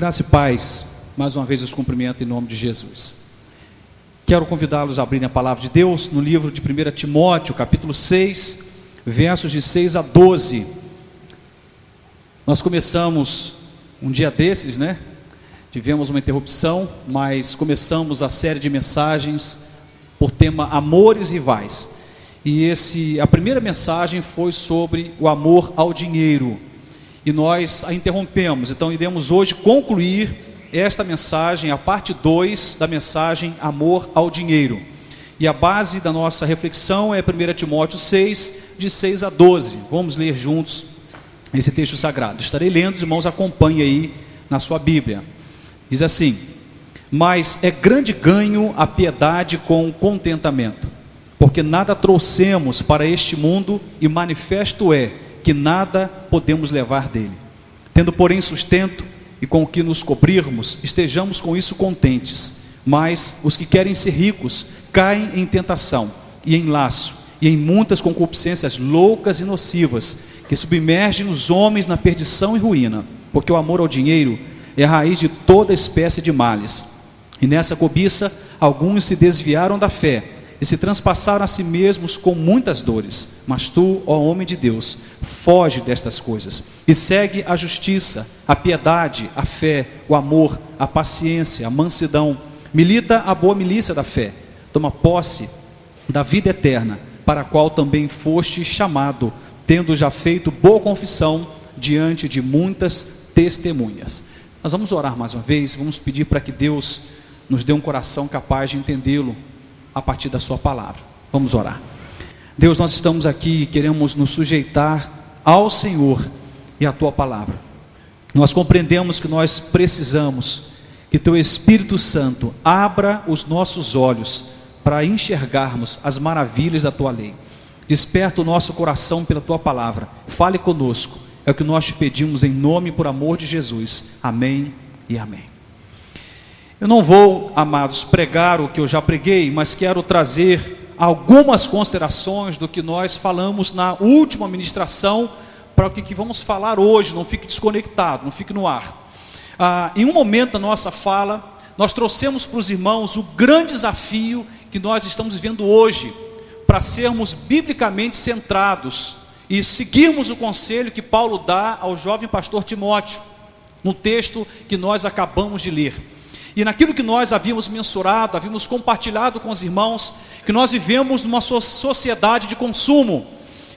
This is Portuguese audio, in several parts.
Graça e paz, mais uma vez os cumprimento em nome de Jesus. Quero convidá-los a abrirem a palavra de Deus no livro de 1 Timóteo, capítulo 6, versos de 6 a 12. Nós começamos um dia desses, Tivemos uma interrupção, mas começamos a série de mensagens por tema Amores Rivais. E a primeira mensagem foi sobre o amor ao dinheiro. E nós a interrompemos, então iremos hoje concluir esta mensagem, a parte 2 da mensagem Amor ao Dinheiro. E a base da nossa reflexão é 1 Timóteo 6, de 6 a 12. Vamos ler juntos esse texto sagrado. Estarei lendo, os irmãos acompanhem aí na sua Bíblia. Diz assim: mas é grande ganho a piedade com contentamento, porque nada trouxemos para este mundo, e manifesto é que nada podemos levar dele. Tendo, porém, sustento e com o que nos cobrirmos, estejamos com isso contentes. Mas os que querem ser ricos caem em tentação e em laço e em muitas concupiscências loucas e nocivas, que submergem os homens na perdição e ruína, porque o amor ao dinheiro é a raiz de toda espécie de males. E nessa cobiça alguns se desviaram da fé e se transpassaram a si mesmos com muitas dores. Mas tu, ó homem de Deus, foge destas coisas e segue a justiça, a piedade, a fé, o amor, a paciência, a mansidão. Milita a boa milícia da fé. Toma posse da vida eterna, para a qual também foste chamado, tendo já feito boa confissão diante de muitas testemunhas. Nós vamos orar mais uma vez, vamos pedir para que Deus nos dê um coração capaz de entendê-lo a partir da sua palavra. Vamos orar. Deus, nós estamos aqui e queremos nos sujeitar ao Senhor e à tua palavra. Nós compreendemos que nós precisamos que teu Espírito Santo abra os nossos olhos para enxergarmos as maravilhas da tua lei. Desperta o nosso coração pela tua palavra. Fale conosco. É o que nós te pedimos em nome e por amor de Jesus. Amém e amém. Eu não vou, amados, pregar o que eu já preguei, mas quero trazer algumas considerações do que nós falamos na última ministração para o que vamos falar hoje. Não fique desconectado, não fique no ar. Em um momento da nossa fala, nós trouxemos para os irmãos o grande desafio que nós estamos vivendo hoje, para sermos biblicamente centrados e seguirmos o conselho que Paulo dá ao jovem pastor Timóteo, no texto que nós acabamos de ler. E naquilo que nós havíamos mensurado, havíamos compartilhado com os irmãos, que nós vivemos numa sociedade de consumo,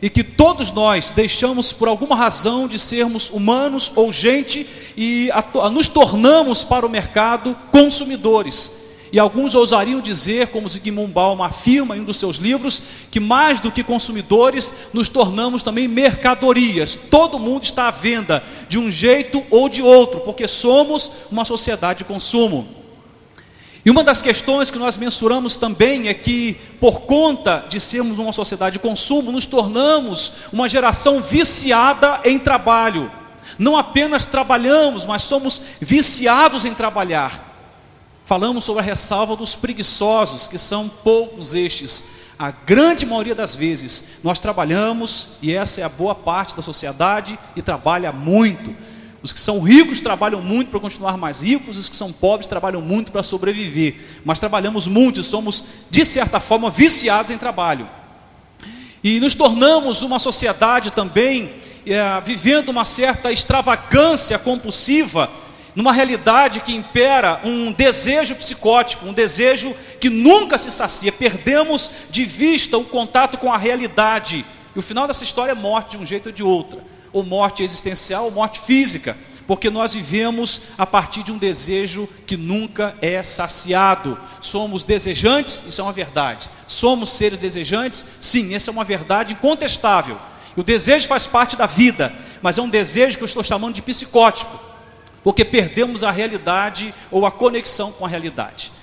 e que todos nós deixamos por alguma razão de sermos humanos ou gente, e nos tornamos para o mercado consumidores. E alguns ousariam dizer, como Zygmunt Bauman afirma em um dos seus livros, que mais do que consumidores, nos tornamos também mercadorias. Todo mundo está à venda, de um jeito ou de outro, porque somos uma sociedade de consumo. E uma das questões que nós mensuramos também é que, por conta de sermos uma sociedade de consumo, nos tornamos uma geração viciada em trabalho. Não apenas trabalhamos, mas somos viciados em trabalhar. Falamos sobre a ressalva dos preguiçosos, que são poucos estes. A grande maioria das vezes nós trabalhamos, e essa é a boa parte da sociedade, e trabalha muito. Os que são ricos trabalham muito para continuar mais ricos, os que são pobres trabalham muito para sobreviver. Mas trabalhamos muito e somos, de certa forma, viciados em trabalho. E nos tornamos uma sociedade também, vivendo uma certa extravagância compulsiva, numa realidade que impera um desejo psicótico, um desejo que nunca se sacia. Perdemos de vista o contato com a realidade. E o final dessa história é morte de um jeito ou de outro. Ou morte existencial, ou morte física. Porque nós vivemos a partir de um desejo que nunca é saciado. Somos desejantes, isso é uma verdade. Somos seres desejantes, sim, essa é uma verdade incontestável. E o desejo faz parte da vida, mas é um desejo que eu estou chamando de psicótico. Porque perdemos a realidade ou a conexão com a realidade.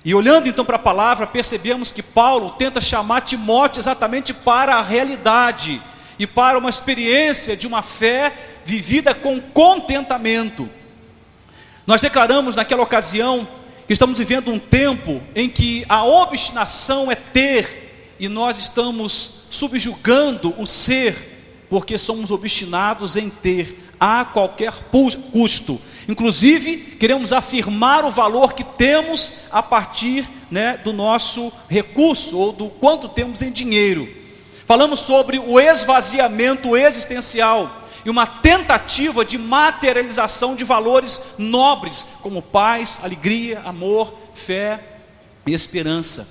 E olhando então para a palavra, percebemos que Paulo tenta chamar Timóteo exatamente para a realidade e para uma experiência de uma fé vivida com contentamento. Nós declaramos naquela ocasião que estamos vivendo um tempo em que a obstinação é ter, e nós estamos subjugando o ser, porque somos obstinados em ter a qualquer custo. Inclusive, queremos afirmar o valor que temos a partir, do nosso recurso, ou do quanto temos em dinheiro. Falamos sobre o esvaziamento existencial e uma tentativa de materialização de valores nobres, como paz, alegria, amor, fé e esperança.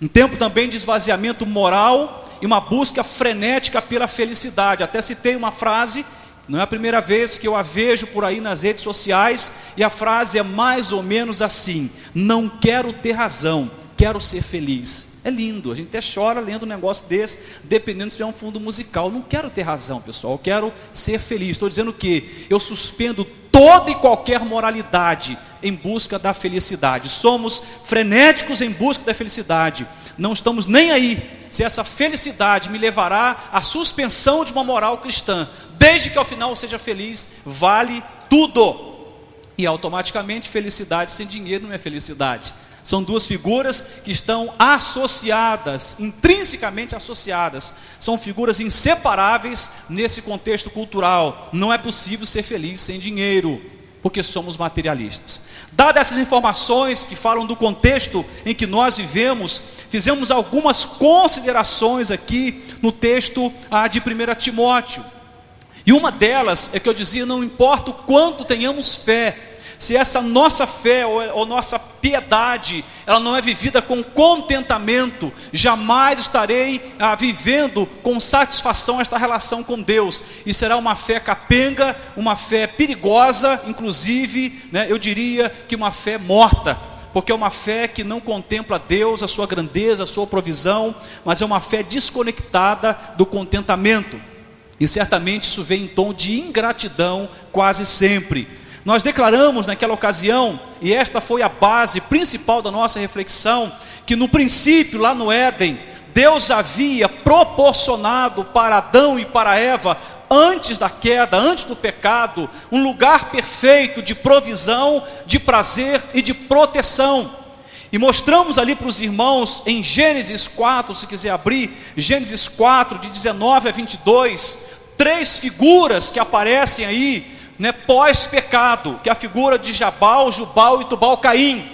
Um tempo também de esvaziamento moral e uma busca frenética pela felicidade. Até citei uma frase, não é a primeira vez que eu a vejo por aí nas redes sociais, e a frase é mais ou menos assim: não quero ter razão, quero ser feliz. É lindo, a gente até chora lendo um negócio desse, dependendo se é um fundo musical. Não quero ter razão, pessoal, eu quero ser feliz. Estou dizendo que eu suspendo toda e qualquer moralidade em busca da felicidade. Somos frenéticos em busca da felicidade. Não estamos nem aí se essa felicidade me levará à suspensão de uma moral cristã. Desde que ao final eu seja feliz, vale tudo. E automaticamente felicidade sem dinheiro não é felicidade. São duas figuras que estão associadas, intrinsecamente associadas. São figuras inseparáveis nesse contexto cultural. Não é possível ser feliz sem dinheiro, porque somos materialistas. Dadas essas informações que falam do contexto em que nós vivemos, fizemos algumas considerações aqui no texto de 1 Timóteo. E uma delas é que eu dizia: não importa o quanto tenhamos fé, se essa nossa fé ou nossa piedade, ela não é vivida com contentamento, jamais estarei vivendo com satisfação esta relação com Deus. E será uma fé capenga, uma fé perigosa, inclusive, eu diria que uma fé morta, porque é uma fé que não contempla Deus, a sua grandeza, a sua provisão, mas é uma fé desconectada do contentamento. E certamente isso vem em tom de ingratidão quase sempre. Nós declaramos naquela ocasião, e esta foi a base principal da nossa reflexão, que no princípio, lá no Éden, Deus havia proporcionado para Adão e para Eva, antes da queda, antes do pecado, um lugar perfeito de provisão, de prazer e de proteção. E mostramos ali para os irmãos, em Gênesis 4, se quiser abrir, Gênesis 4, de 19 a 22, 3 figuras que aparecem aí, pós-pecado, que é a figura de Jabal, Jubal e Tubal-Caim.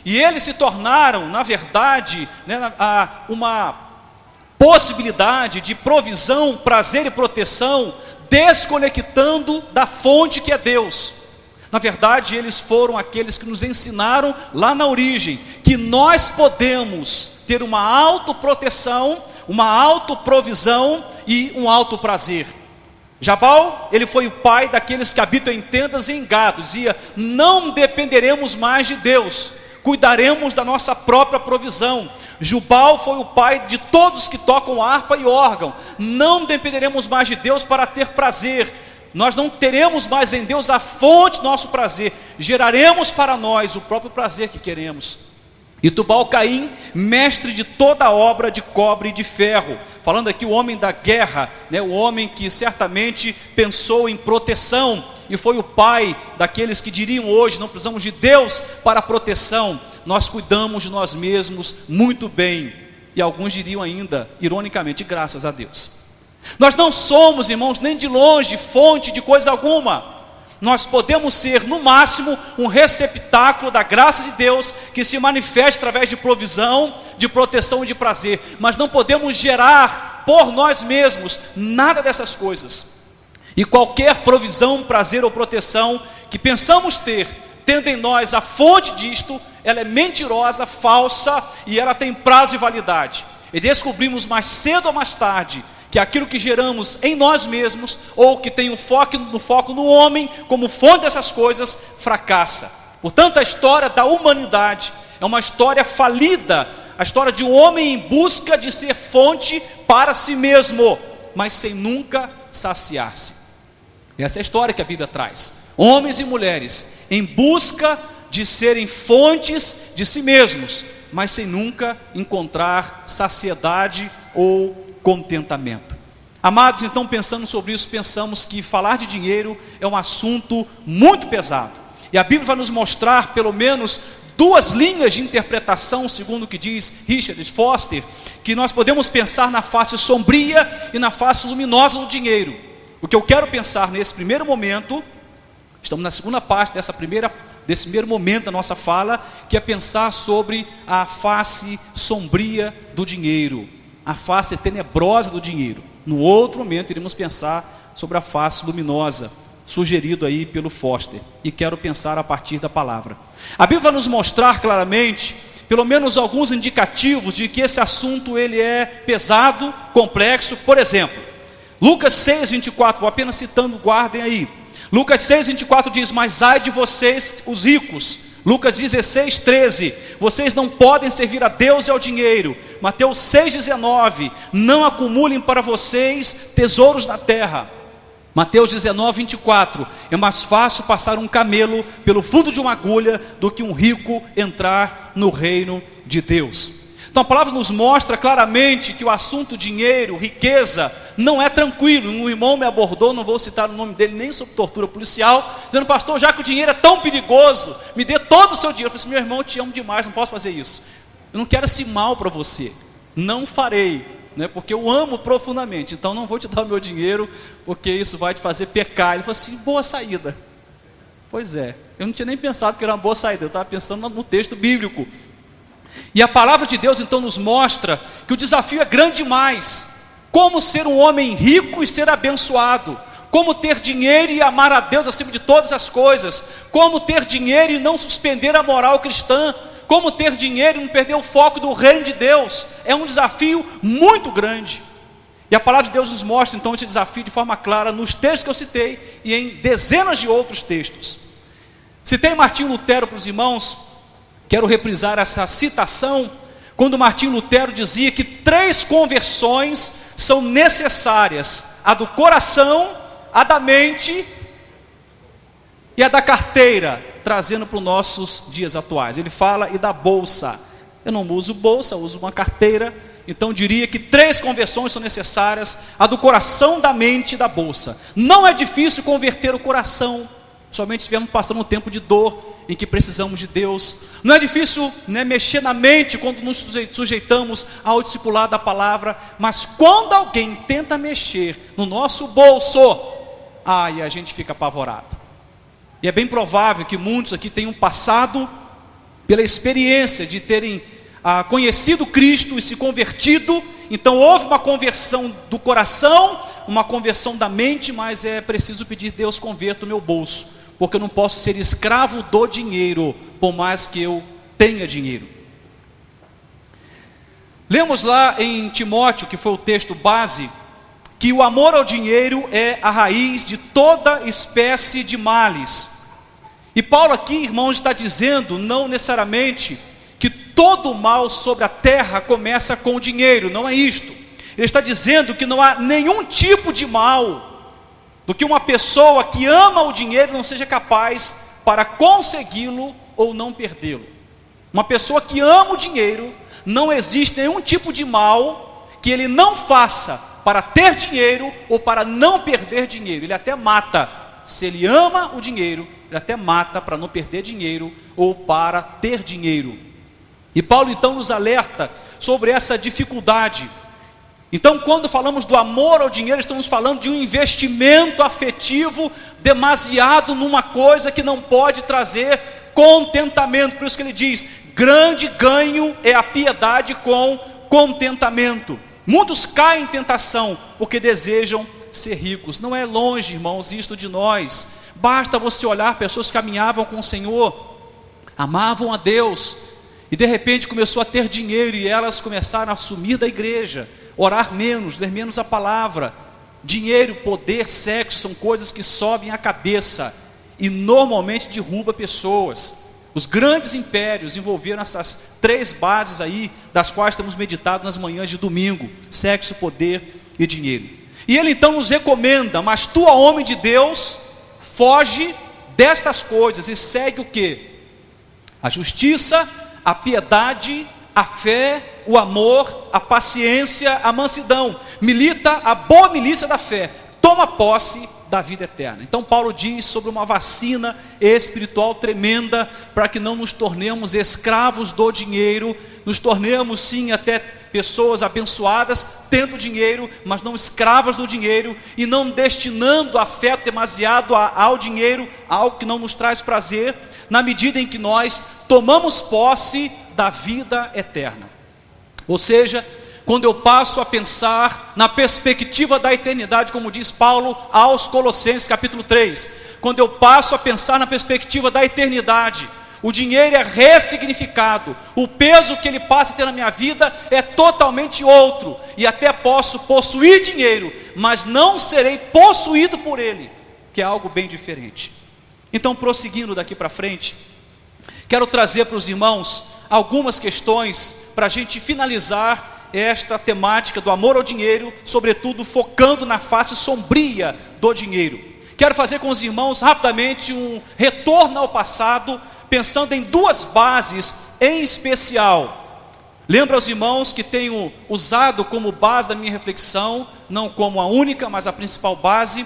E eles se tornaram, na verdade, uma possibilidade de provisão, prazer e proteção, desconectando da fonte que é Deus. Na verdade, eles foram aqueles que nos ensinaram lá na origem, que nós podemos ter uma autoproteção, uma autoprovisão e um autoprazer. Jabal, ele foi o pai daqueles que habitam em tendas e em gado. Dizia: não dependeremos mais de Deus, cuidaremos da nossa própria provisão. Jubal foi o pai de todos que tocam harpa e órgão. Não dependeremos mais de Deus para ter prazer. Nós não teremos mais em Deus a fonte do nosso prazer. Geraremos para nós o próprio prazer que queremos. E Tubal-Caim, mestre de toda a obra de cobre e de ferro. Falando aqui o homem da guerra, o homem que certamente pensou em proteção, e foi o pai daqueles que diriam hoje: não precisamos de Deus para proteção, nós cuidamos de nós mesmos muito bem. E alguns diriam ainda, ironicamente, graças a Deus. Nós não somos, irmãos, nem de longe fonte de coisa alguma. Nós podemos ser, no máximo, um receptáculo da graça de Deus, que se manifesta através de provisão, de proteção e de prazer, mas não podemos gerar por nós mesmos nada dessas coisas. E qualquer provisão, prazer ou proteção que pensamos ter, tendo em nós a fonte disto, ela é mentirosa, falsa, e ela tem prazo e validade. E descobrimos mais cedo ou mais tarde que aquilo que geramos em nós mesmos, ou que tem o foco no homem como fonte dessas coisas, fracassa. Portanto, a história da humanidade é uma história falida, a história de um homem em busca de ser fonte para si mesmo, mas sem nunca saciar-se. Essa é a história que a Bíblia traz. Homens e mulheres em busca de serem fontes de si mesmos, mas sem nunca encontrar saciedade ou contentamento. Amados, então, pensando sobre isso, pensamos que falar de dinheiro é um assunto muito pesado. E a Bíblia vai nos mostrar pelo menos 2 linhas de interpretação, segundo o que diz Richard Foster, que nós podemos pensar na face sombria e na face luminosa do dinheiro. O que eu quero pensar nesse primeiro momento, estamos na segunda parte desse primeiro momento da nossa fala, que é pensar sobre a face sombria do dinheiro, a face tenebrosa do dinheiro. No outro momento iremos pensar sobre a face luminosa, sugerido aí pelo Foster, e quero pensar a partir da palavra. A Bíblia vai nos mostrar claramente, pelo menos alguns indicativos de que esse assunto ele é pesado, complexo. Por exemplo, Lucas 6:24, vou apenas citando, guardem aí. Lucas 6:24 diz: mas ai de vocês, os ricos. Lucas 16:13, vocês não podem servir a Deus e ao dinheiro. Mateus 6:19, não acumulem para vocês tesouros na terra. Mateus 19:24, é mais fácil passar um camelo pelo fundo de uma agulha do que um rico entrar no reino de Deus. Então a palavra nos mostra claramente que o assunto dinheiro, riqueza, não é tranquilo. Um irmão me abordou, não vou citar o nome dele nem sob tortura policial, dizendo: pastor, já que o dinheiro é tão perigoso, me dê todo o seu dinheiro. Eu falei assim: meu irmão, eu te amo demais, não posso fazer isso. Eu não quero esse mal para você, não farei, né, porque eu amo profundamente, então não vou te dar o meu dinheiro, porque isso vai te fazer pecar. Ele falou assim: boa saída. Pois é, eu não tinha nem pensado que era uma boa saída, eu estava pensando no texto bíblico. E a palavra de Deus então nos mostra que o desafio é grande demais. Como ser um homem rico e ser abençoado, como ter dinheiro e amar a Deus acima de todas as coisas, como ter dinheiro e não suspender a moral cristã, como ter dinheiro e não perder o foco do reino de Deus. É um desafio muito grande. E a palavra de Deus nos mostra então esse desafio de forma clara nos textos que eu citei e em dezenas de outros textos. Citei Martinho Lutero para os irmãos, quero reprisar essa citação, quando Martinho Lutero dizia que 3 conversões são necessárias: a do coração, a da mente e a da carteira, trazendo para os nossos dias atuais. Ele fala e da bolsa. Eu não uso bolsa, eu uso uma carteira. Então diria que 3 conversões são necessárias: a do coração, da mente e da bolsa. Não é difícil converter o coração, somente estivermos passando um tempo de dor, em que precisamos de Deus. Não é difícil, né, mexer na mente quando nos sujeitamos ao discipulado da palavra, mas quando alguém tenta mexer no nosso bolso, aí a gente fica apavorado. E é bem provável que muitos aqui tenham passado pela experiência de terem conhecido Cristo e se convertido. Então houve uma conversão do coração, uma conversão da mente, mas é preciso pedir: Deus, converta o meu bolso, porque eu não posso ser escravo do dinheiro, por mais que eu tenha dinheiro. Lemos lá em Timóteo, que foi o texto base, que o amor ao dinheiro é a raiz de toda espécie de males. E Paulo aqui, irmãos, está dizendo não necessariamente que todo mal sobre a terra começa com o dinheiro, não é isto. Ele está dizendo que não há nenhum tipo de mal do que uma pessoa que ama o dinheiro não seja capaz para consegui-lo ou não perdê-lo. Uma pessoa que ama o dinheiro, não existe nenhum tipo de mal que ele não faça para ter dinheiro ou para não perder dinheiro. Ele até mata, se ele ama o dinheiro, ele até mata para não perder dinheiro ou para ter dinheiro. E Paulo então nos alerta sobre essa dificuldade. Então, quando falamos do amor ao dinheiro, estamos falando de um investimento afetivo demasiado numa coisa que não pode trazer contentamento. Por isso que ele diz: grande ganho é a piedade com contentamento. Muitos caem em tentação porque desejam ser ricos. Não é longe, irmãos, isto de nós. Basta você olhar pessoas que caminhavam com o Senhor, amavam a Deus, e de repente começou a ter dinheiro, e elas começaram a sumir da igreja, orar menos, ler menos a palavra. Dinheiro, poder, sexo são coisas que sobem a cabeça e normalmente derruba pessoas. Os grandes impérios envolveram essas 3 bases aí, das quais temos meditado nas manhãs de domingo: sexo, poder e dinheiro. E ele então nos recomenda: mas tu, homem de Deus, foge destas coisas e segue o quê? A justiça, a piedade, a fé, o amor, a paciência, a mansidão. Milita a boa milícia da fé. Toma posse da vida eterna. Então Paulo diz sobre uma vacina espiritual tremenda, para que não nos tornemos escravos do dinheiro, nos tornemos sim até pessoas abençoadas, tendo dinheiro, mas não escravas do dinheiro, e não destinando afeto demasiado ao dinheiro, algo que não nos traz prazer, na medida em que nós tomamos posse da vida eterna. Ou seja, quando eu passo a pensar na perspectiva da eternidade, como diz Paulo aos Colossenses capítulo 3, quando eu passo a pensar na perspectiva da eternidade, o dinheiro é ressignificado, o peso que ele passa a ter na minha vida é totalmente outro, e até posso possuir dinheiro, mas não serei possuído por ele, que é algo bem diferente. Então, prosseguindo daqui para frente, quero trazer para os irmãos algumas questões para a gente finalizar esta temática do amor ao dinheiro, sobretudo focando na face sombria do dinheiro. Quero fazer com os irmãos rapidamente um retorno ao passado, pensando em duas bases em especial. Lembro aos irmãos que tenho usado como base da minha reflexão, não como a única, mas a principal base,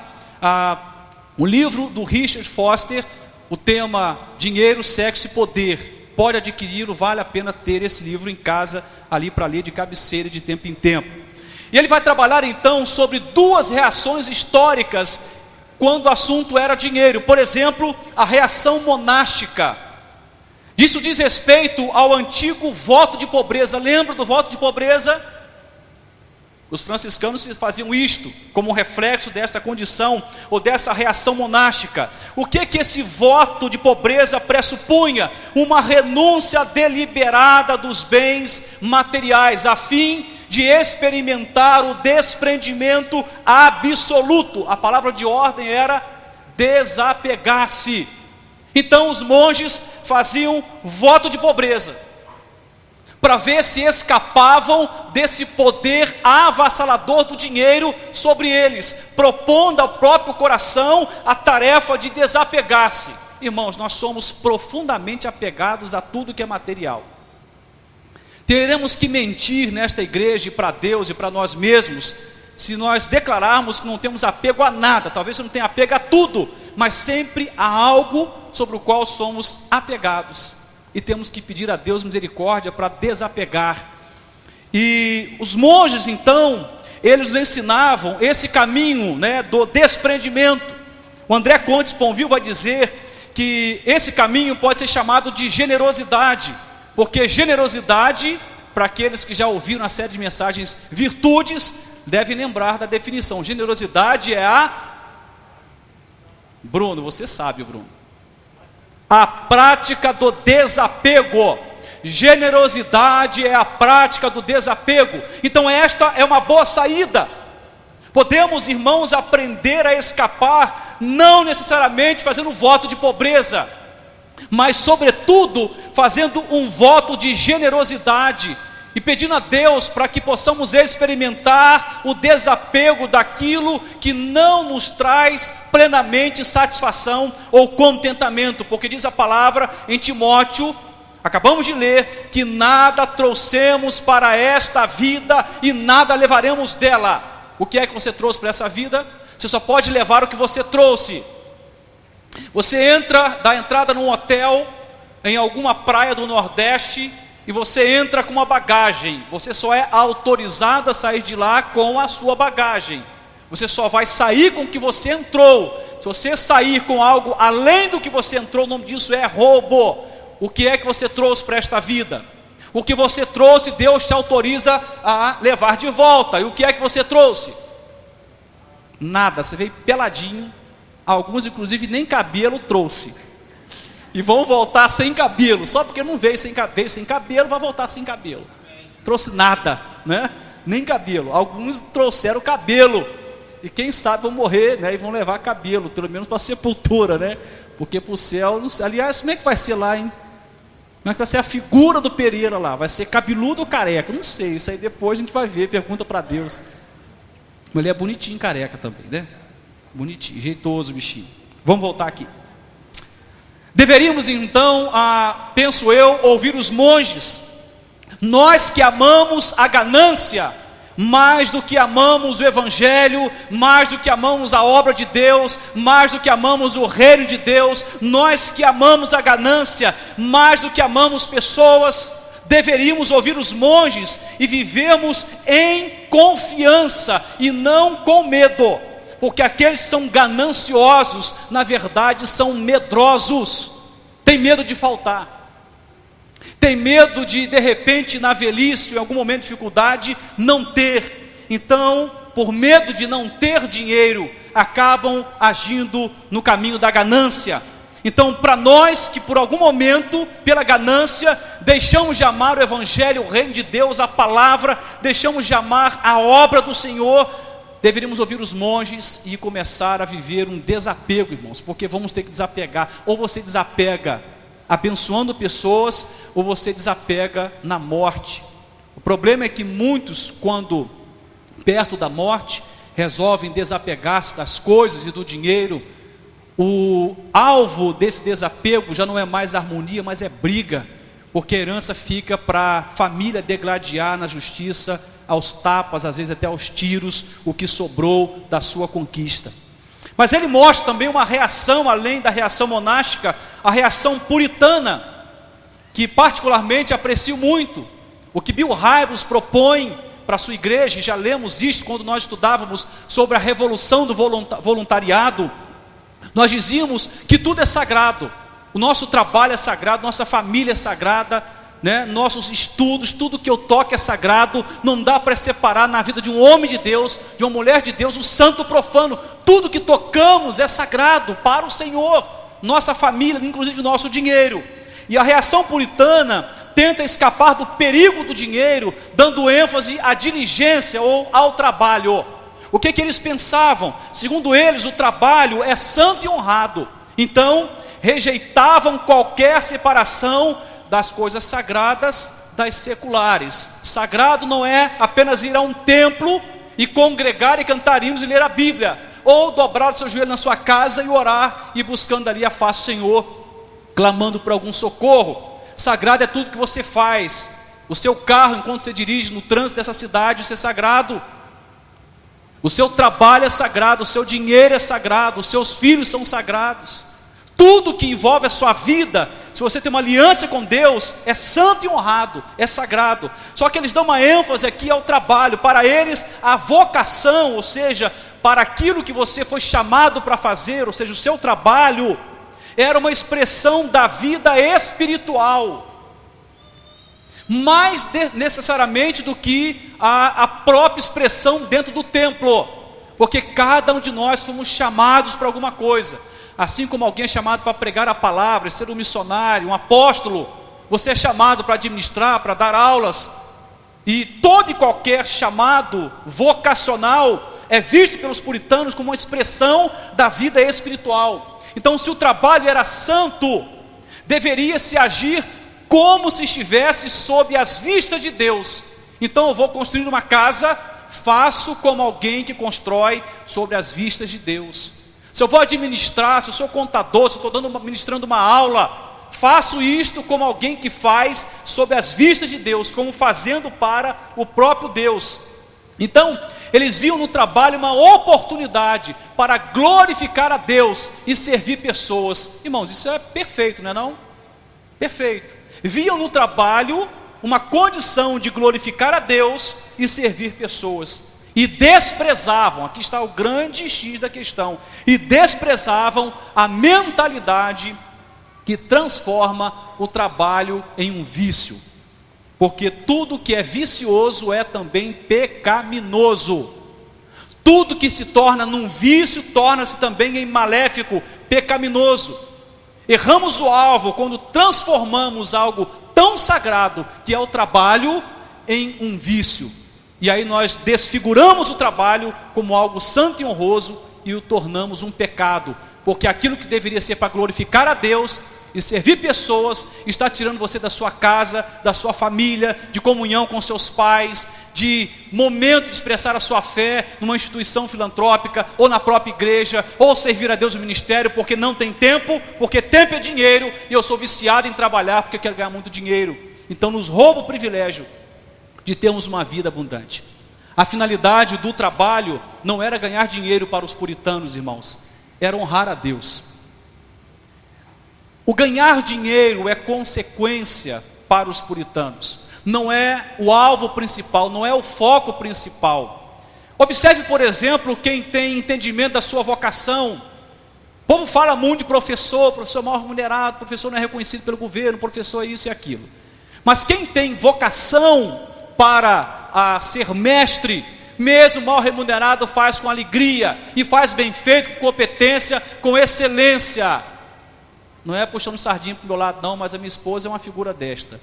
o livro do Richard Foster, o tema Dinheiro, Sexo e Poder. Pode adquiri-lo, vale a pena ter esse livro em casa, ali para ler de cabeceira de tempo em tempo. E ele vai trabalhar então sobre duas reações históricas quando o assunto era dinheiro. Por exemplo, a reação monástica. Isso diz respeito ao antigo voto de pobreza. Lembra do voto de pobreza? Os franciscanos faziam isto como reflexo desta condição ou dessa reação monástica. O que esse voto de pobreza pressupunha? Uma renúncia deliberada dos bens materiais, a fim de experimentar o desprendimento absoluto. A palavra de ordem era desapegar-se. Então os monges faziam voto de pobreza, para ver se escapavam desse poder avassalador do dinheiro sobre eles, propondo ao próprio coração a tarefa de desapegar-se. Irmãos, nós somos profundamente apegados a tudo que é material. Teremos que mentir nesta igreja e para Deus e para nós mesmos, se nós declararmos que não temos apego a nada. Talvez você não tenha apego a tudo, mas sempre há algo sobre o qual somos apegados. E temos que pedir a Deus misericórdia para desapegar. E os monges então, eles nos ensinavam esse caminho, do desprendimento. O André Contes Ponville vai dizer que esse caminho pode ser chamado de generosidade, porque generosidade, para aqueles que já ouviram na série de mensagens virtudes, devem lembrar da definição. Generosidade é Bruno, você sabe, Bruno, a prática do desapego. Generosidade é a prática do desapego. Então esta é uma boa saída. Podemos, irmãos, aprender a escapar, não necessariamente fazendo um voto de pobreza, mas sobretudo fazendo um voto de generosidade, e pedindo a Deus para que possamos experimentar o desapego daquilo que não nos traz plenamente satisfação ou contentamento, porque diz a palavra em Timóteo, acabamos de ler, que nada trouxemos para esta vida e nada levaremos dela. O que é que você trouxe para essa vida? Você só pode levar o que você trouxe. Você dá entrada num hotel em alguma praia do Nordeste, e você entra com uma bagagem. Você só é autorizado a sair de lá com a sua bagagem. Você só vai sair com o que você entrou. Se você sair com algo além do que você entrou, o nome disso é roubo. O que é que você trouxe para esta vida? O que você trouxe, Deus te autoriza a levar de volta. E o que é que você trouxe? Nada, você veio peladinho. Alguns inclusive nem cabelo trouxe, e vão voltar sem cabelo, só porque não veio sem cabelo, vai voltar sem cabelo. Trouxe nada, nem cabelo. Alguns trouxeram cabelo, e quem sabe vão morrer, e vão levar cabelo, pelo menos para a sepultura, porque para o céu, não sei. Aliás, como é que vai ser lá, hein? Como é que vai ser a figura do Pereira lá? Vai ser cabeludo ou careca? Não sei, isso aí depois a gente vai ver, pergunta para Deus. Mas ele é bonitinho careca também, bonitinho, jeitoso o bichinho. Vamos voltar aqui. Deveríamos então, penso eu, ouvir os monges. Nós que amamos a ganância mais do que amamos o Evangelho, mais do que amamos a obra de Deus, mais do que amamos o reino de Deus, nós que amamos a ganância mais do que amamos pessoas, deveríamos ouvir os monges e vivermos em confiança e não com medo, porque aqueles que são gananciosos, na verdade, são medrosos, tem medo de faltar, tem medo de repente, na velhice, em algum momento de dificuldade, não ter. Então, por medo de não ter dinheiro, acabam agindo no caminho da ganância. Então, para nós que por algum momento, pela ganância, deixamos de amar o Evangelho, o reino de Deus, a palavra, deixamos de amar a obra do Senhor, deveríamos ouvir os monges e começar a viver um desapego, irmãos, porque vamos ter que desapegar. Ou você desapega abençoando pessoas, ou você desapega na morte. O problema é que muitos, quando perto da morte, resolvem desapegar-se das coisas e do dinheiro. O alvo desse desapego já não é mais harmonia, mas é briga, porque a herança fica para a família degladiar na justiça, aos tapas, às vezes até aos tiros, o que sobrou da sua conquista. Mas ele mostra também uma reação, além da reação monástica, a reação puritana, que particularmente aprecio muito. O que Bill Hybels propõe para a sua igreja, e já lemos isso quando nós estudávamos sobre a revolução do voluntariado. Nós dizíamos que tudo é sagrado, o nosso trabalho é sagrado, nossa família é sagrada, né? Nossos estudos, tudo que eu toco é sagrado, não dá para separar na vida de um homem de Deus, de uma mulher de Deus, o santo profano, tudo que tocamos é sagrado para o Senhor, nossa família, inclusive nosso dinheiro. E a reação puritana tenta escapar do perigo do dinheiro, dando ênfase à diligência ou ao trabalho. O que eles pensavam? Segundo eles, o trabalho é santo e honrado. Então, rejeitavam qualquer separação das coisas sagradas das seculares. Sagrado não é apenas ir a um templo e congregar e cantar hinos e ler a Bíblia, ou dobrar o seu joelho na sua casa e orar e buscando ali a face do Senhor, clamando por algum socorro. Sagrado é tudo que você faz. O seu carro, enquanto você dirige no trânsito dessa cidade, isso é sagrado. O seu trabalho é sagrado, o seu dinheiro é sagrado, os seus filhos são sagrados. Tudo que envolve a sua vida, se você tem uma aliança com Deus, é santo e honrado, é sagrado. Só que eles dão uma ênfase aqui ao trabalho. Para eles, a vocação, ou seja, para aquilo que você foi chamado para fazer, ou seja, o seu trabalho, era uma expressão da vida espiritual, mais necessariamente do que a própria expressão dentro do templo, porque cada um de nós fomos chamados para alguma coisa. Assim como alguém é chamado para pregar a palavra, ser um missionário, um apóstolo, você é chamado para administrar, para dar aulas, e todo e qualquer chamado vocacional é visto pelos puritanos como uma expressão da vida espiritual. Então, se o trabalho era santo, deveria-se agir como se estivesse sob as vistas de Deus. Então, eu vou construir uma casa, faço como alguém que constrói sobre as vistas de Deus. Se eu vou administrar, se eu sou contador, se eu estou ministrando uma aula, faço isto como alguém que faz sob as vistas de Deus, como fazendo para o próprio Deus. Então, eles viam no trabalho uma oportunidade para glorificar a Deus e servir pessoas. Irmãos, isso é perfeito, não é não? Perfeito. Viam no trabalho uma condição de glorificar a Deus e servir pessoas. E desprezavam, aqui está o grande X da questão, e desprezavam a mentalidade que transforma o trabalho em um vício. Porque tudo que é vicioso é também pecaminoso. Tudo que se torna num vício, torna-se também em maléfico, pecaminoso. Erramos o alvo quando transformamos algo tão sagrado, que é o trabalho, em um vício. E aí nós desfiguramos o trabalho como algo santo e honroso e o tornamos um pecado. Porque aquilo que deveria ser para glorificar a Deus e servir pessoas, está tirando você da sua casa, da sua família, de comunhão com seus pais, de momento de expressar a sua fé numa instituição filantrópica, ou na própria igreja, ou servir a Deus no ministério, porque não tem tempo, porque tempo é dinheiro, e eu sou viciado em trabalhar porque eu quero ganhar muito dinheiro. Então nos rouba o privilégio de termos uma vida abundante. A finalidade do trabalho não era ganhar dinheiro para os puritanos, irmãos, era honrar a Deus. O ganhar dinheiro é consequência para os puritanos. Não é o alvo principal, não é o foco principal. Observe, por exemplo, quem tem entendimento da sua vocação. O povo fala muito de professor mal remunerado, professor não é reconhecido pelo governo, professor é isso e aquilo. Mas quem tem vocação para ser mestre, mesmo mal remunerado, faz com alegria, e faz bem feito, com competência, com excelência. Não é puxando sardinha para o meu lado não, mas a minha esposa é uma figura desta.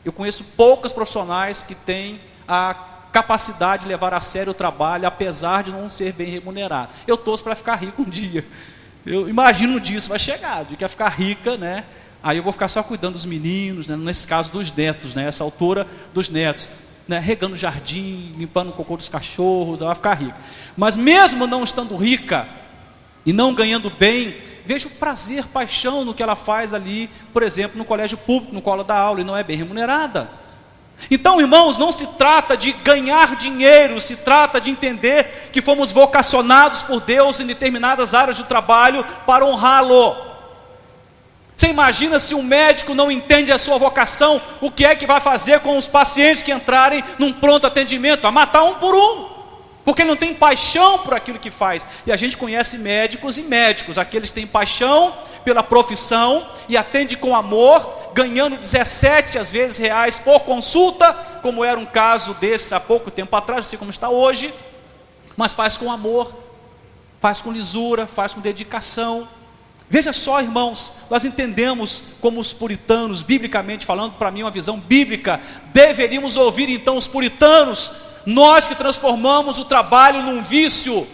Eu conheço poucos profissionais que têm a capacidade de levar a sério o trabalho, apesar de não ser bem remunerado. Eu torço para ficar rico um dia. Eu imagino disso, vai chegar, de que vai ficar rica, né? Aí eu vou ficar só cuidando dos meninos, né? Nesse caso dos netos, né? Essa altura dos netos, né? Regando o jardim, limpando o cocô dos cachorros, ela vai ficar rica. Mas mesmo não estando rica e não ganhando bem, vejo prazer, paixão no que ela faz ali, por exemplo, no colégio público, no qual ela dá aula, e não é bem remunerada. Então, irmãos, não se trata de ganhar dinheiro, se trata de entender que fomos vocacionados por Deus em determinadas áreas do trabalho para honrá-lo. Você imagina se um médico não entende a sua vocação, o que é que vai fazer com os pacientes que entrarem num pronto atendimento? Vai matar um por um, porque não tem paixão por aquilo que faz. E a gente conhece médicos e médicos, aqueles que têm paixão pela profissão e atende com amor, ganhando 17 às vezes reais por consulta, como era um caso desse há pouco tempo atrás, não sei como está hoje, mas faz com amor, faz com lisura, faz com dedicação. Veja só, irmãos, nós entendemos como os puritanos, biblicamente falando, para mim uma visão bíblica, deveríamos ouvir então os puritanos, nós que transformamos o trabalho num vício.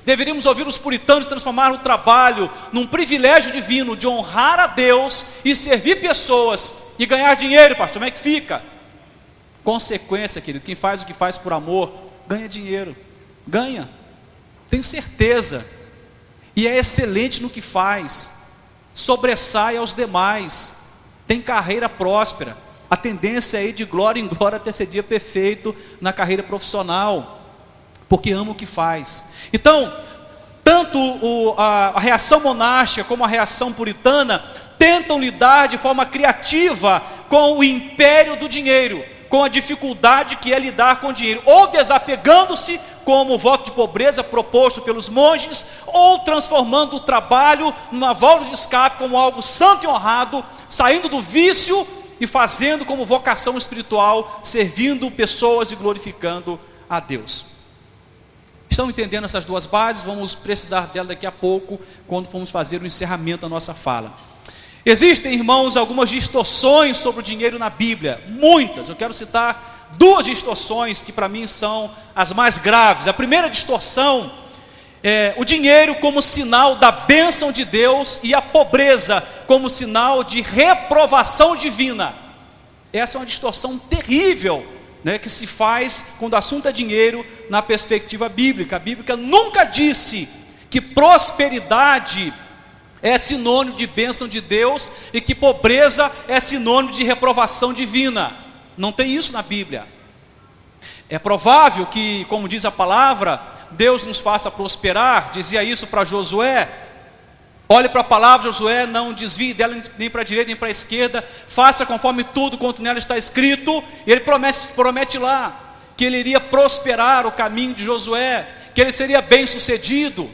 Deveríamos ouvir os puritanos transformar o trabalho num privilégio divino de honrar a Deus e servir pessoas e ganhar dinheiro, pastor. Como é que fica? Consequência, querido, quem faz o que faz por amor, ganha dinheiro, ganha, tenho certeza, e é excelente no que faz, sobressai aos demais, tem carreira próspera, a tendência é ir de glória em glória até ser dia perfeito na carreira profissional, porque ama o que faz. Então, tanto a reação monástica como a reação puritana tentam lidar de forma criativa com o império do dinheiro, com a dificuldade que é lidar com o dinheiro, ou desapegando-se, como o voto de pobreza proposto pelos monges, ou transformando o trabalho numa válvula de escape como algo santo e honrado, saindo do vício e fazendo como vocação espiritual, servindo pessoas e glorificando a Deus. Estão entendendo essas duas bases? Vamos precisar dela daqui a pouco, quando formos fazer o encerramento da nossa fala. Existem, irmãos, algumas distorções sobre o dinheiro na Bíblia, muitas. Eu quero citar duas distorções que para mim são as mais graves. A primeira distorção é o dinheiro como sinal da bênção de Deus e a pobreza como sinal de reprovação divina. Essa é uma distorção terrível, né, que se faz quando o assunto é dinheiro na perspectiva bíblica. A Bíblia nunca disse que prosperidade é sinônimo de bênção de Deus e que pobreza é sinônimo de reprovação divina. Não tem isso na Bíblia. É provável que, como diz a palavra, Deus nos faça prosperar. Dizia isso para Josué. Olhe para a palavra, Josué, não desvie dela nem para a direita nem para a esquerda, faça conforme tudo quanto nela está escrito. E ele promete lá que ele iria prosperar o caminho de Josué, que ele seria bem sucedido.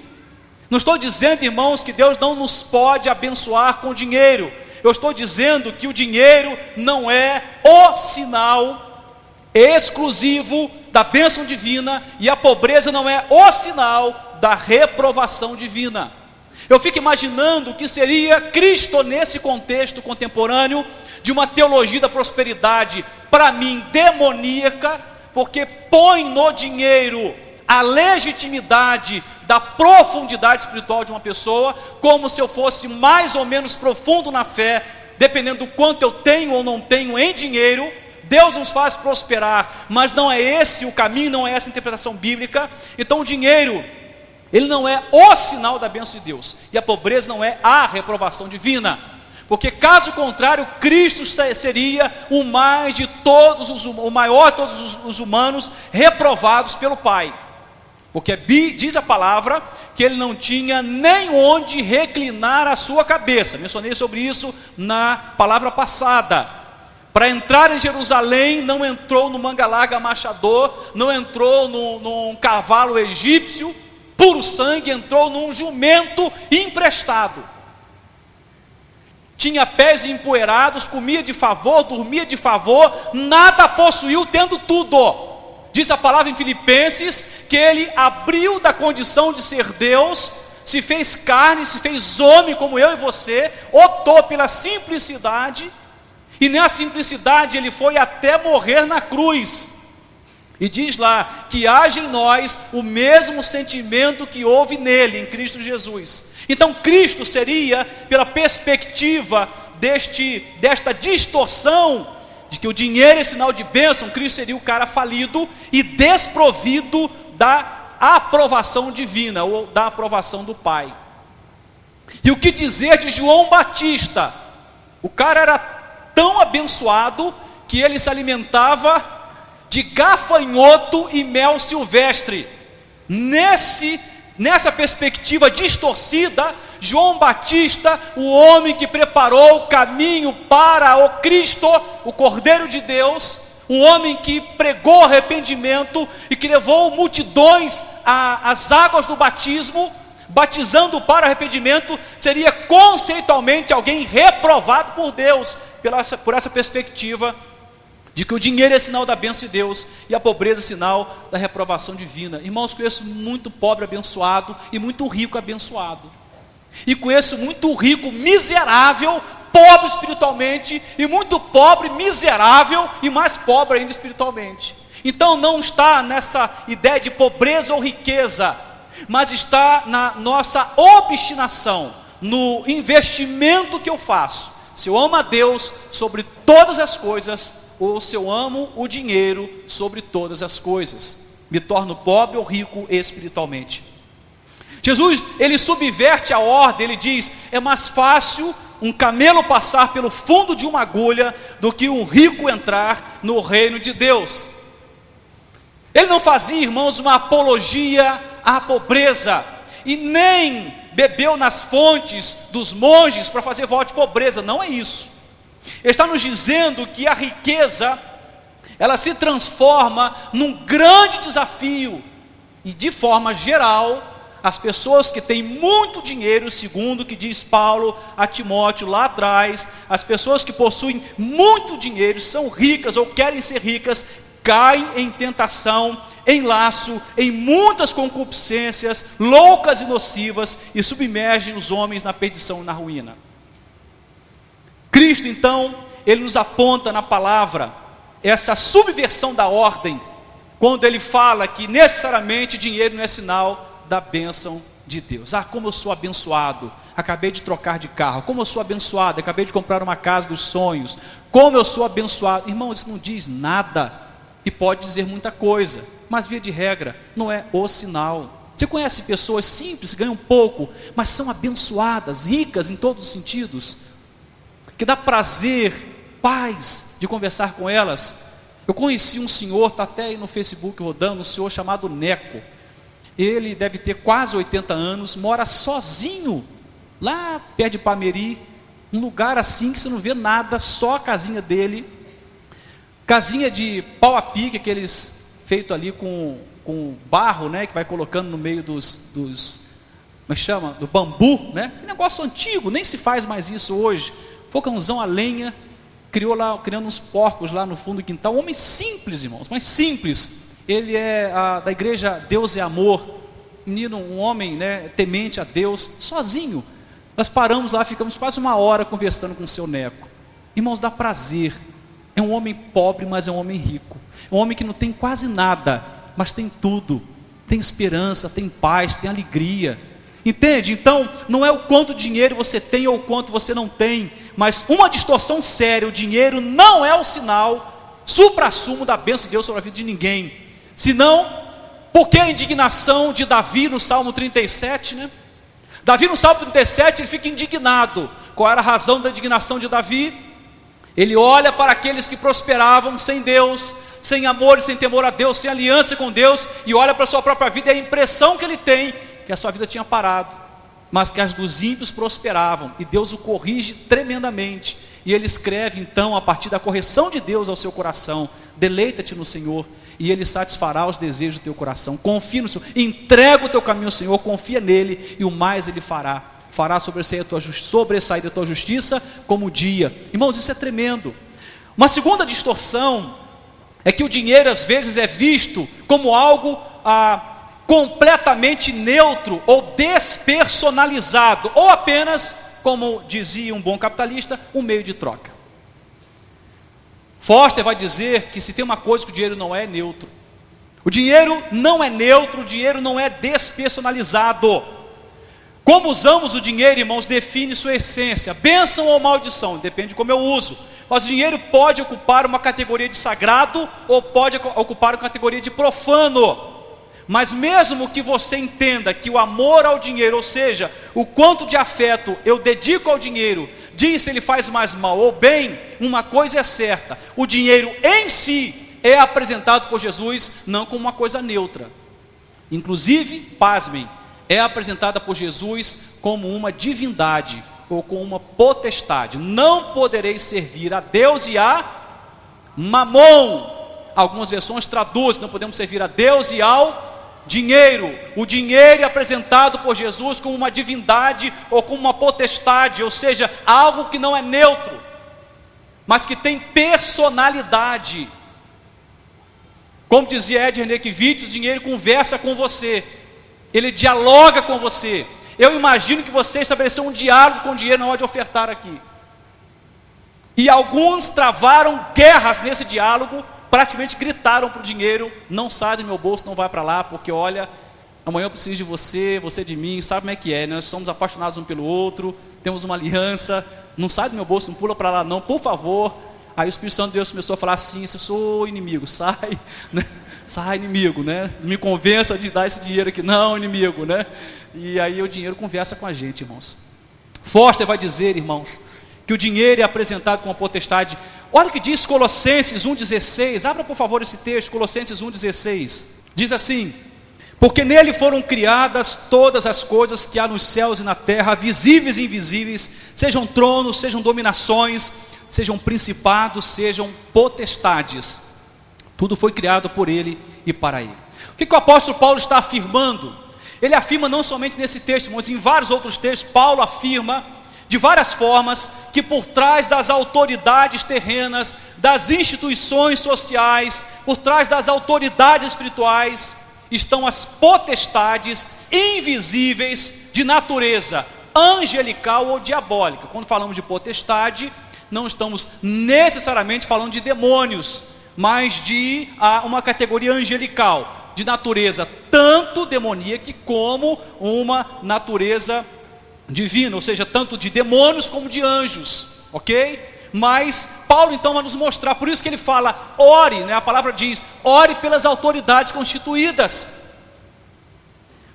Não estou dizendo, irmãos, que Deus não nos pode abençoar com dinheiro. Eu estou dizendo que o dinheiro não é o sinal exclusivo da bênção divina, e a pobreza não é o sinal da reprovação divina. Eu fico imaginando o que seria Cristo nesse contexto contemporâneo de uma teologia da prosperidade, para mim demoníaca, porque põe no dinheiro a legitimidade da profundidade espiritual de uma pessoa, como se eu fosse mais ou menos profundo na fé, dependendo do quanto eu tenho ou não tenho em dinheiro. Deus nos faz prosperar, mas não é esse o caminho, não é essa a interpretação bíblica. Então o dinheiro, ele não é o sinal da bênção de Deus, e a pobreza não é a reprovação divina, porque caso contrário, Cristo seria o maior de todos os humanos reprovados pelo Pai, porque diz a palavra que ele não tinha nem onde reclinar a sua cabeça. Mencionei sobre isso na palavra passada. Para entrar em Jerusalém, não entrou no manga larga machador, não entrou num cavalo egípcio, puro sangue, entrou num jumento emprestado. Tinha pés empoeirados, comia de favor, dormia de favor, nada possuiu, tendo tudo. Diz a palavra em Filipenses que ele abriu da condição de ser Deus, se fez carne, se fez homem como eu e você, optou pela simplicidade, e na simplicidade ele foi até morrer na cruz. E diz lá que haja em nós o mesmo sentimento que houve nele, em Cristo Jesus. Então Cristo seria, pela perspectiva desta distorção, de que o dinheiro é sinal de bênção, Cristo seria o cara falido e desprovido da aprovação divina, ou da aprovação do Pai. E o que dizer de João Batista? O cara era tão abençoado que ele se alimentava de gafanhoto e mel silvestre. Nessa perspectiva distorcida, João Batista, o homem que preparou o caminho para o Cristo, o Cordeiro de Deus, um homem que pregou arrependimento e que levou multidões às águas do batismo, batizando para arrependimento, seria conceitualmente alguém reprovado por Deus, por essa perspectiva de que o dinheiro é sinal da bênção de Deus e a pobreza é sinal da reprovação divina. Irmãos, conheço muito pobre abençoado e muito rico abençoado, e conheço muito rico miserável, pobre espiritualmente, e muito pobre miserável e mais pobre ainda espiritualmente. Então não está nessa ideia de pobreza ou riqueza, mas está na nossa obstinação, no investimento que eu faço. Se eu amo a Deus sobre todas as coisas, ou se eu amo o dinheiro sobre todas as coisas, me torno pobre ou rico espiritualmente. Jesus, ele subverte a ordem, ele diz: é mais fácil um camelo passar pelo fundo de uma agulha do que um rico entrar no reino de Deus. Ele não fazia, irmãos, uma apologia à pobreza, e nem bebeu nas fontes dos monges para fazer voto de pobreza, não é isso. Ele está nos dizendo que a riqueza, ela se transforma num grande desafio, e de forma geral, as pessoas que têm muito dinheiro, segundo o que diz Paulo a Timóteo lá atrás, as pessoas que possuem muito dinheiro, são ricas ou querem ser ricas, caem em tentação, em laço, em muitas concupiscências loucas e nocivas, e submergem os homens na perdição e na ruína. Cristo, então, ele nos aponta na palavra essa subversão da ordem, quando ele fala que necessariamente dinheiro não é sinal da bênção de Deus. Ah, como eu sou abençoado, acabei de trocar de carro. Como eu sou abençoado, acabei de comprar uma casa dos sonhos. Como eu sou abençoado. Irmão, isso não diz nada, e pode dizer muita coisa, mas via de regra, não é o sinal. Você conhece pessoas simples, ganham pouco, mas são abençoadas, ricas em todos os sentidos, que dá prazer, paz de conversar com elas. Eu conheci um senhor, está até aí no Facebook rodando, um senhor chamado Neco. Ele deve ter quase 80 anos, mora sozinho, lá perto de Pameri, um lugar assim que você não vê nada, só a casinha dele, casinha de pau a pique, aqueles feito ali com barro, né, que vai colocando no meio dos como é que chama? Do bambu, né? Que negócio antigo, nem se faz mais isso hoje. Fogãozão a lenha, criando uns porcos lá no fundo do quintal. Um homem simples, irmãos, mas simples. Ele é da igreja Deus é Amor, menino, um homem, né, temente a Deus, sozinho. Nós paramos lá, ficamos quase uma hora conversando com o seu Neco. Irmãos, dá prazer. É um homem pobre, mas é um homem rico. É um homem que não tem quase nada, mas tem tudo. Tem esperança, tem paz, tem alegria. Entende? Então, não é o quanto dinheiro você tem ou o quanto você não tem, mas uma distorção séria: o dinheiro não é o sinal suprassumo da bênção de Deus sobre a vida de ninguém. Senão, por que a indignação de Davi no Salmo 37, né? Davi no Salmo 37, ele fica indignado. Qual era a razão da indignação de Davi? Ele olha para aqueles que prosperavam sem Deus, sem amor e sem temor a Deus, sem aliança com Deus, e olha para a sua própria vida, e a impressão que ele tem que a sua vida tinha parado. mas que as dos ímpios prosperavam, e Deus o corrige tremendamente, e ele escreve então, a partir da correção de Deus ao seu coração: deleita-te no Senhor, e ele satisfará os desejos do teu coração. Confia no Senhor, entrega o teu caminho ao Senhor, confia nele, e o mais ele fará sobressair da tua justiça como o dia. Irmãos, isso é tremendo. Uma segunda distorção é que o dinheiro às vezes é visto como algo completamente neutro ou despersonalizado, ou apenas, como dizia um bom capitalista, um meio de troca. Foster vai dizer que se tem uma coisa que o dinheiro não é neutro, o dinheiro não é neutro, o dinheiro não é despersonalizado. Como usamos o dinheiro, irmãos, define sua essência, bênção ou maldição, depende de como eu uso. Mas o dinheiro pode ocupar uma categoria de sagrado ou pode ocupar uma categoria de profano. Mas mesmo que você entenda que o amor ao dinheiro, ou seja, o quanto de afeto eu dedico ao dinheiro, diz se ele faz mais mal ou bem, uma coisa é certa: o dinheiro em si é apresentado por Jesus não como uma coisa neutra. Inclusive, pasmem, é apresentada por Jesus como uma divindade ou como uma potestade. Não podereis servir a Deus e a Mamon. Algumas versões traduzem: não podemos servir a Deus e ao dinheiro. O dinheiro é apresentado por Jesus como uma divindade ou como uma potestade, ou seja, algo que não é neutro, mas que tem personalidade. Como dizia Ed Renekiewicz, o dinheiro conversa com você, ele dialoga com você. Eu imagino que você estabeleceu um diálogo com o dinheiro na hora de ofertar aqui, e alguns travaram guerras nesse diálogo, praticamente gritaram para o dinheiro: não sai do meu bolso, não vai para lá, porque olha, amanhã eu preciso de você, você de mim, sabe como é que é, nós somos apaixonados um pelo outro, temos uma aliança, não sai do meu bolso, não pula para lá não, por favor. Aí o Espírito Santo de Deus começou a falar assim: se eu sou inimigo, sai, né? Sai, inimigo, né? Não me convença de dar esse dinheiro aqui, não, inimigo, né? E aí o dinheiro conversa com a gente, irmãos. Foster vai dizer, irmãos, que o dinheiro é apresentado como uma potestade. Olha o que diz Colossenses 1,16, abra por favor esse texto, Colossenses 1,16, diz assim: porque nele foram criadas todas as coisas que há nos céus e na terra, visíveis e invisíveis, sejam tronos, sejam dominações, sejam principados, sejam potestades, tudo foi criado por ele e para ele. O que o apóstolo Paulo está afirmando? Ele afirma não somente nesse texto, mas em vários outros textos. Paulo afirma de várias formas que por trás das autoridades terrenas, das instituições sociais, por trás das autoridades espirituais, estão as potestades invisíveis de natureza angelical ou diabólica. Quando falamos de potestade, não estamos necessariamente falando de demônios, mas de uma categoria angelical, de natureza tanto demoníaca como uma natureza divina, ou seja, tanto de demônios como de anjos, ok? Mas Paulo então vai nos mostrar, por isso que ele fala, ore, né? A palavra diz, ore pelas autoridades constituídas.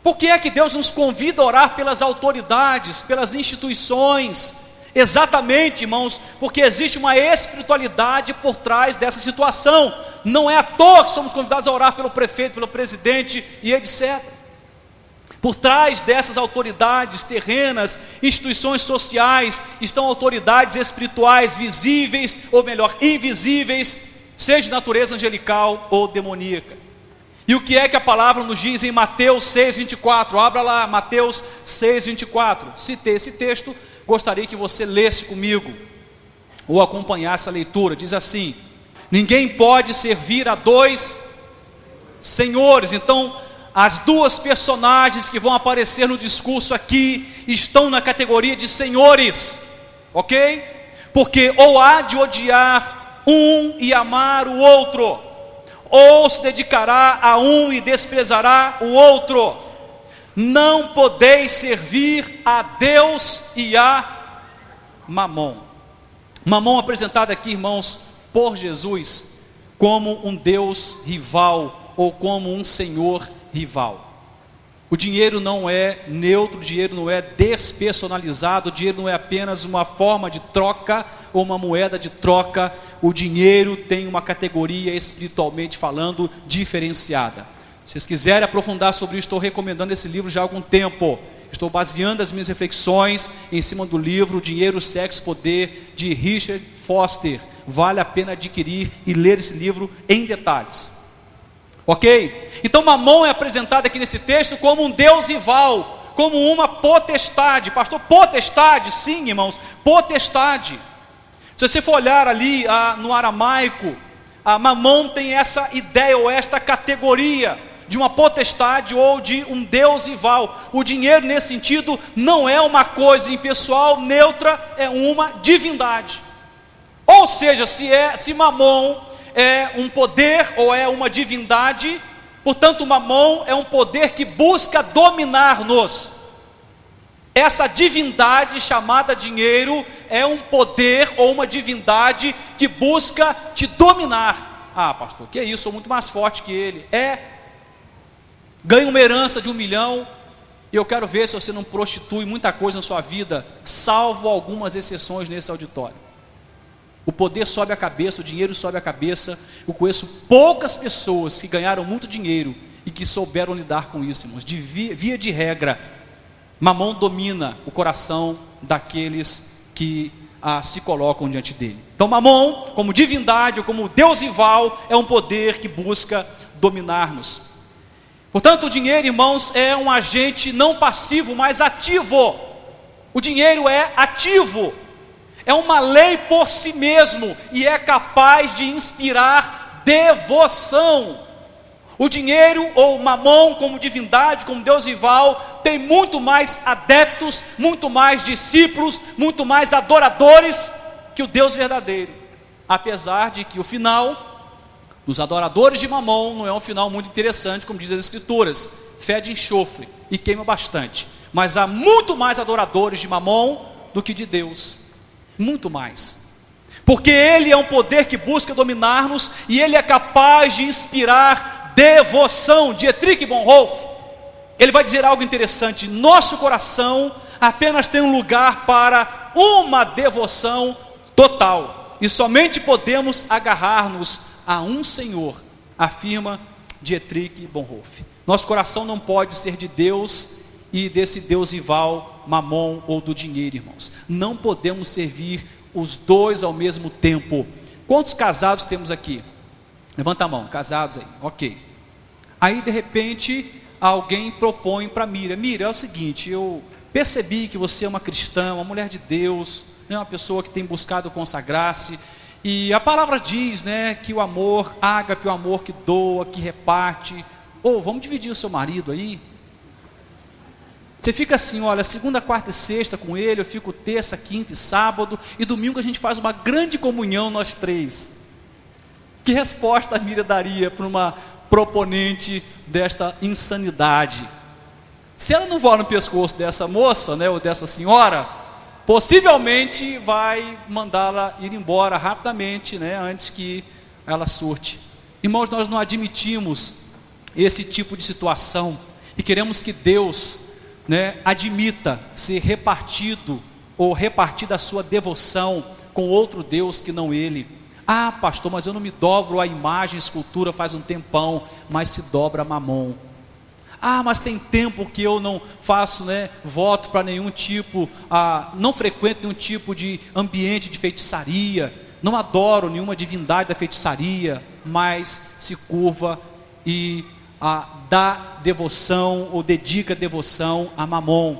Por que é que Deus nos convida a orar pelas autoridades, pelas instituições? Exatamente, irmãos, porque existe uma espiritualidade por trás dessa situação. Não é à toa que somos convidados a orar pelo prefeito, pelo presidente e etc. Por trás dessas autoridades terrenas, instituições sociais, estão autoridades espirituais visíveis, ou melhor, invisíveis, seja de natureza angelical ou demoníaca. E o que é que a palavra nos diz em Mateus 6,24? Abra lá, Mateus 6,24. Citei esse texto, gostaria que você lesse comigo, ou acompanhasse a leitura. Diz assim: ninguém pode servir a dois senhores. Então, as duas personagens que vão aparecer no discurso aqui estão na categoria de senhores, ok? Porque ou há de odiar um e amar o outro, ou se dedicará a um e desprezará o outro. Não podeis servir a Deus e a Mamon. Mamon apresentado aqui, irmãos, por Jesus como um Deus rival ou como um Senhor rival. O dinheiro não é neutro, o dinheiro não é despersonalizado, o dinheiro não é apenas uma forma de troca ou uma moeda de troca. O dinheiro tem uma categoria, espiritualmente falando, diferenciada. Se vocês quiserem aprofundar sobre isso, estou recomendando esse livro já há algum tempo. Estou baseando as minhas reflexões em cima do livro Dinheiro, Sexo, Poder, de Richard Foster. Vale a pena adquirir e ler esse livro em detalhes. Ok? Então Mamon é apresentado aqui nesse texto como um Deus rival, como uma potestade. Pastor, potestade? Sim, irmãos, potestade. Se você for olhar ali no aramaico, a Mamon tem essa ideia ou esta categoria de uma potestade ou de um Deus rival. O dinheiro nesse sentido não é uma coisa impessoal, neutra, é uma divindade. Ou seja, se Mamon é um poder ou é uma divindade, portanto Mamon é um poder que busca dominar-nos. Essa divindade chamada dinheiro é um poder ou uma divindade que busca te dominar. Ah, pastor, que isso, sou muito mais forte que ele. Ganha uma herança de 1 milhão, e eu quero ver se você não prostitui muita coisa na sua vida, salvo algumas exceções nesse auditório. O poder sobe a cabeça, o dinheiro sobe a cabeça. Eu conheço poucas pessoas que ganharam muito dinheiro e que souberam lidar com isso, irmãos. Via de regra, Mamon domina o coração daqueles que se colocam diante dele. Então Mamon, como divindade ou como Deus rival, é um poder que busca dominar-nos. Portanto, o dinheiro, irmãos, é um agente não passivo, mas ativo. O dinheiro é ativo. É uma lei por si mesmo e é capaz de inspirar devoção. O dinheiro ou Mamon como divindade, como Deus rival, tem muito mais adeptos, muito mais discípulos, muito mais adoradores que o Deus verdadeiro. Apesar de que o final dos adoradores de Mamon não é um final muito interessante, como diz as Escrituras, fede enxofre e queima bastante. Mas há muito mais adoradores de Mamon do que de Deus. Muito mais, porque ele é um poder que busca dominar-nos e ele é capaz de inspirar devoção. Dietrich Bonhoeffer, ele vai dizer algo interessante: nosso coração apenas tem um lugar para uma devoção total, e somente podemos agarrar-nos a um Senhor, afirma Dietrich Bonhoeffer. Nosso coração não pode ser de Deus e desse Deus rival, Mamon ou do dinheiro, irmãos. Não podemos servir os dois ao mesmo tempo. Quantos casados temos aqui? Levanta a mão, casados aí, ok. Aí de repente alguém propõe para Miriam: Miriam, é o seguinte, eu percebi que você é uma cristã, uma mulher de Deus, uma pessoa que tem buscado consagrar-se, e a palavra diz, que o amor, ágape, o amor que doa, que reparte. Vamos dividir o seu marido aí? Você fica assim, olha, segunda, quarta e sexta com ele, eu fico terça, quinta e sábado, e domingo a gente faz uma grande comunhão nós três. Que resposta a Miriam daria para uma proponente desta insanidade? Se ela não voar no pescoço dessa moça, ou dessa senhora, possivelmente vai mandá-la ir embora rapidamente, antes que ela surte. Irmãos, nós não admitimos esse tipo de situação, e queremos que Deus admita ser repartido ou repartida a sua devoção com outro Deus que não Ele. Ah, pastor, mas eu não me dobro à imagem, escultura faz um tempão, mas se dobra a Mamon. Ah, mas tem tempo que eu não faço voto para nenhum tipo, não frequento nenhum tipo de ambiente de feitiçaria, não adoro nenhuma divindade da feitiçaria, mas se curva e dá devoção ou dedica devoção a Mamon.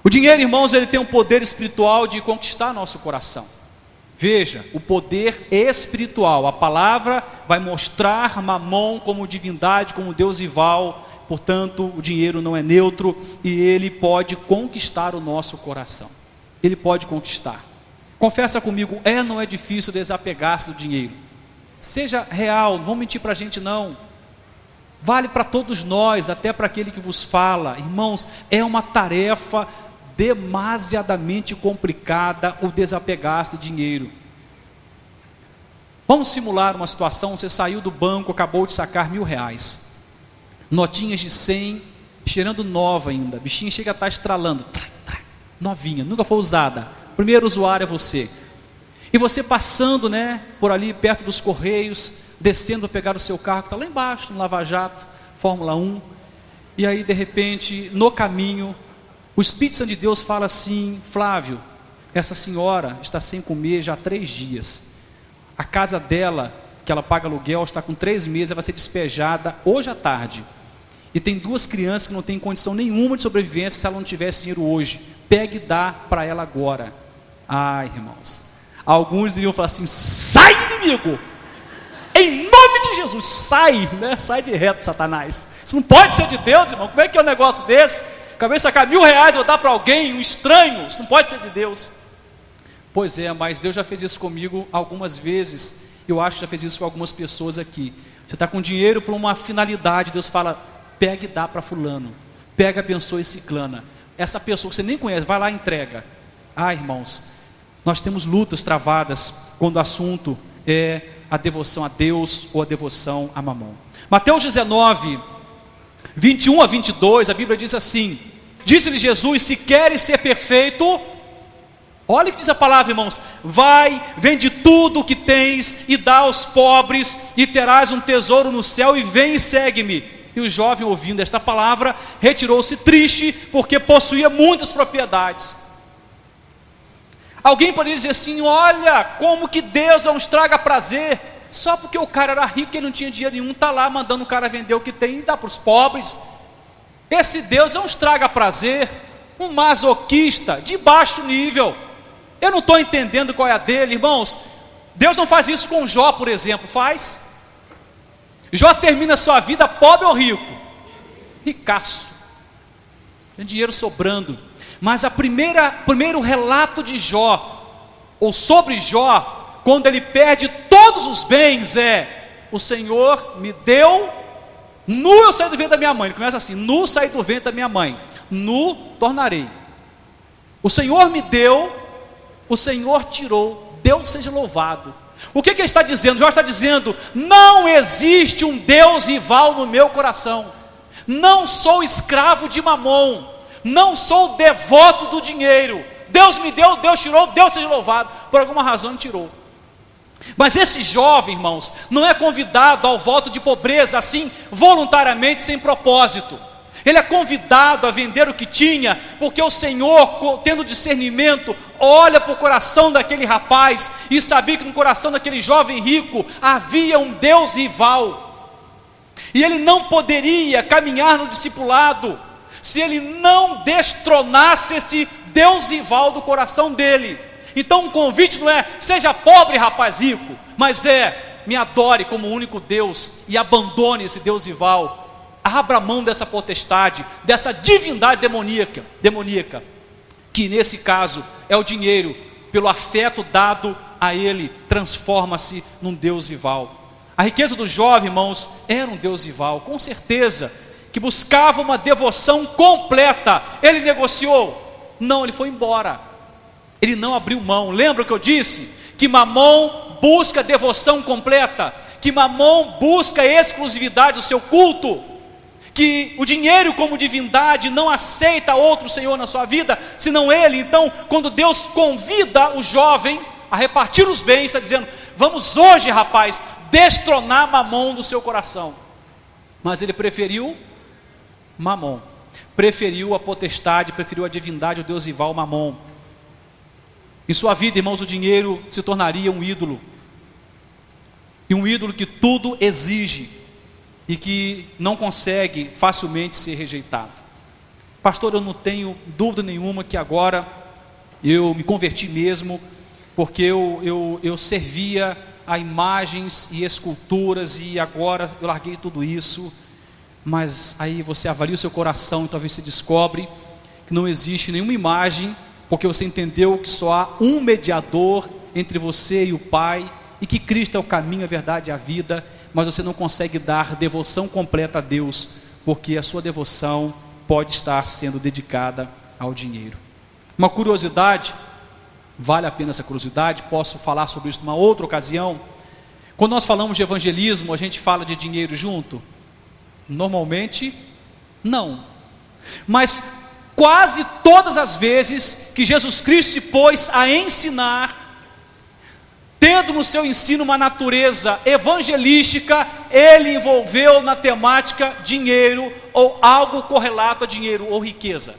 O dinheiro, irmãos, ele tem um poder espiritual de conquistar nosso coração. Veja, o poder espiritual, a palavra vai mostrar Mamon como divindade, como Deus rival. Portanto, o dinheiro não é neutro e ele pode conquistar o nosso coração. Ele pode conquistar. Confessa comigo, não é difícil desapegar-se do dinheiro. Seja real, não vamos mentir para a gente não. Vale para todos nós, até para aquele que vos fala. Irmãos, é uma tarefa demasiadamente complicada o desapegar-se de dinheiro. Vamos simular uma situação: você saiu do banco, acabou de sacar R$1.000, notinhas de 100, cheirando nova ainda, a bichinha chega a estar estralando, novinha, nunca foi usada, primeiro usuário é você. E você passando por ali perto dos Correios, descendo para pegar o seu carro que está lá embaixo, no Lava Jato, Fórmula 1, E aí de repente, no caminho, o Espírito Santo de Deus fala assim: Flávio, essa senhora está sem comer já há 3 dias. A casa dela, que ela paga aluguel, está com 3 meses, ela vai ser despejada hoje à tarde. E tem 2 crianças que não têm condição nenhuma de sobrevivência se ela não tivesse dinheiro hoje. Pegue e dá para ela agora. Ai, irmãos, alguns iriam falar assim: sai, inimigo! Em nome de Jesus, sai, né? Sai de reto, Satanás. Isso não pode ser de Deus, irmão. Como é que é um negócio desse? Acabei de sacar R$1.000 e vou dar para alguém, um estranho. Isso não pode ser de Deus. Pois é, mas Deus já fez isso comigo algumas vezes. Eu acho que já fez isso com algumas pessoas aqui. Você está com dinheiro para uma finalidade, Deus fala: pega e dá para fulano. Pega, abençoa e ciclana. Essa pessoa que você nem conhece, vai lá e entrega. Ah, irmãos, nós temos lutas travadas quando o assunto é a devoção a Deus ou a devoção a Mamon. Mateus 19, 21 a 22, a Bíblia diz assim: disse-lhe Jesus: se queres ser perfeito, olha o que diz a palavra, irmãos: vai, vende tudo o que tens e dá aos pobres, e terás um tesouro no céu, e vem e segue-me. E o jovem, ouvindo esta palavra, retirou-se triste, porque possuía muitas propriedades. Alguém poderia dizer assim: olha, como que Deus não estraga prazer, só porque o cara era rico e ele não tinha dinheiro nenhum, está lá mandando o cara vender o que tem e dar para os pobres. Esse Deus não estraga prazer, um masoquista de baixo nível. Eu não estou entendendo qual é a dele, irmãos. Deus não faz isso com Jó, por exemplo, faz? Jó termina sua vida pobre ou rico? Ricaço, tem dinheiro sobrando. Mas primeiro relato de Jó, ou sobre Jó, quando ele perde todos os bens, é: o Senhor me deu, nu eu saí do ventre da minha mãe. Ele começa assim: nu saí do ventre da minha mãe, nu tornarei. O Senhor me deu, o Senhor tirou, Deus seja louvado. O que ele está dizendo? Jó está dizendo: não existe um Deus rival no meu coração. Não sou escravo de Mamon. Não sou devoto do dinheiro. Deus me deu, Deus tirou, Deus seja louvado. Por alguma razão ele tirou. Mas esse jovem, irmãos, não é convidado ao voto de pobreza assim, voluntariamente, sem propósito. Ele é convidado a vender o que tinha, porque o Senhor, tendo discernimento, olha para o coração daquele rapaz e sabia que no coração daquele jovem rico havia um Deus rival. E ele não poderia caminhar no discipulado se ele não destronasse esse Deus rival do coração dele. Então o convite não é: seja pobre, rapaz rico, mas é: me adore como único Deus e abandone esse Deus rival. Abra mão dessa potestade, dessa divindade demoníaca, que nesse caso é o dinheiro. Pelo afeto dado a ele, transforma-se num Deus rival. A riqueza do jovem, irmãos, era um Deus rival, com certeza, que buscava uma devoção completa. Ele negociou? Não, ele foi embora. Ele não abriu mão. Lembra o que eu disse? Que Mamon busca devoção completa, que Mamon busca exclusividade do seu culto, que o dinheiro como divindade não aceita outro Senhor na sua vida, senão Ele. Então, quando Deus convida o jovem a repartir os bens, está dizendo: vamos hoje, rapaz, destronar Mamon do seu coração. Mas ele preferiu Mamon, preferiu a potestade, preferiu a divindade, o Deus rival Mamon. Em sua vida, irmãos, o dinheiro se tornaria um ídolo, e um ídolo que tudo exige, e que não consegue facilmente ser rejeitado. Pastor, eu não tenho dúvida nenhuma que agora eu me converti mesmo, porque eu servia a imagens e esculturas, e agora eu larguei tudo isso. Mas aí você avalia o seu coração e talvez você descobre que não existe nenhuma imagem, porque você entendeu que só há um mediador entre você e o Pai, e que Cristo é o caminho, a verdade e a vida. Mas você não consegue dar devoção completa a Deus, porque a sua devoção pode estar sendo dedicada ao dinheiro. Uma curiosidade, vale a pena essa curiosidade, posso falar sobre isso numa outra ocasião. Quando nós falamos de evangelismo, a gente fala de dinheiro junto? Normalmente, não. Mas quase todas as vezes que Jesus Cristo se pôs a ensinar, tendo no seu ensino uma natureza evangelística, ele envolveu na temática dinheiro ou algo correlato a dinheiro ou riqueza.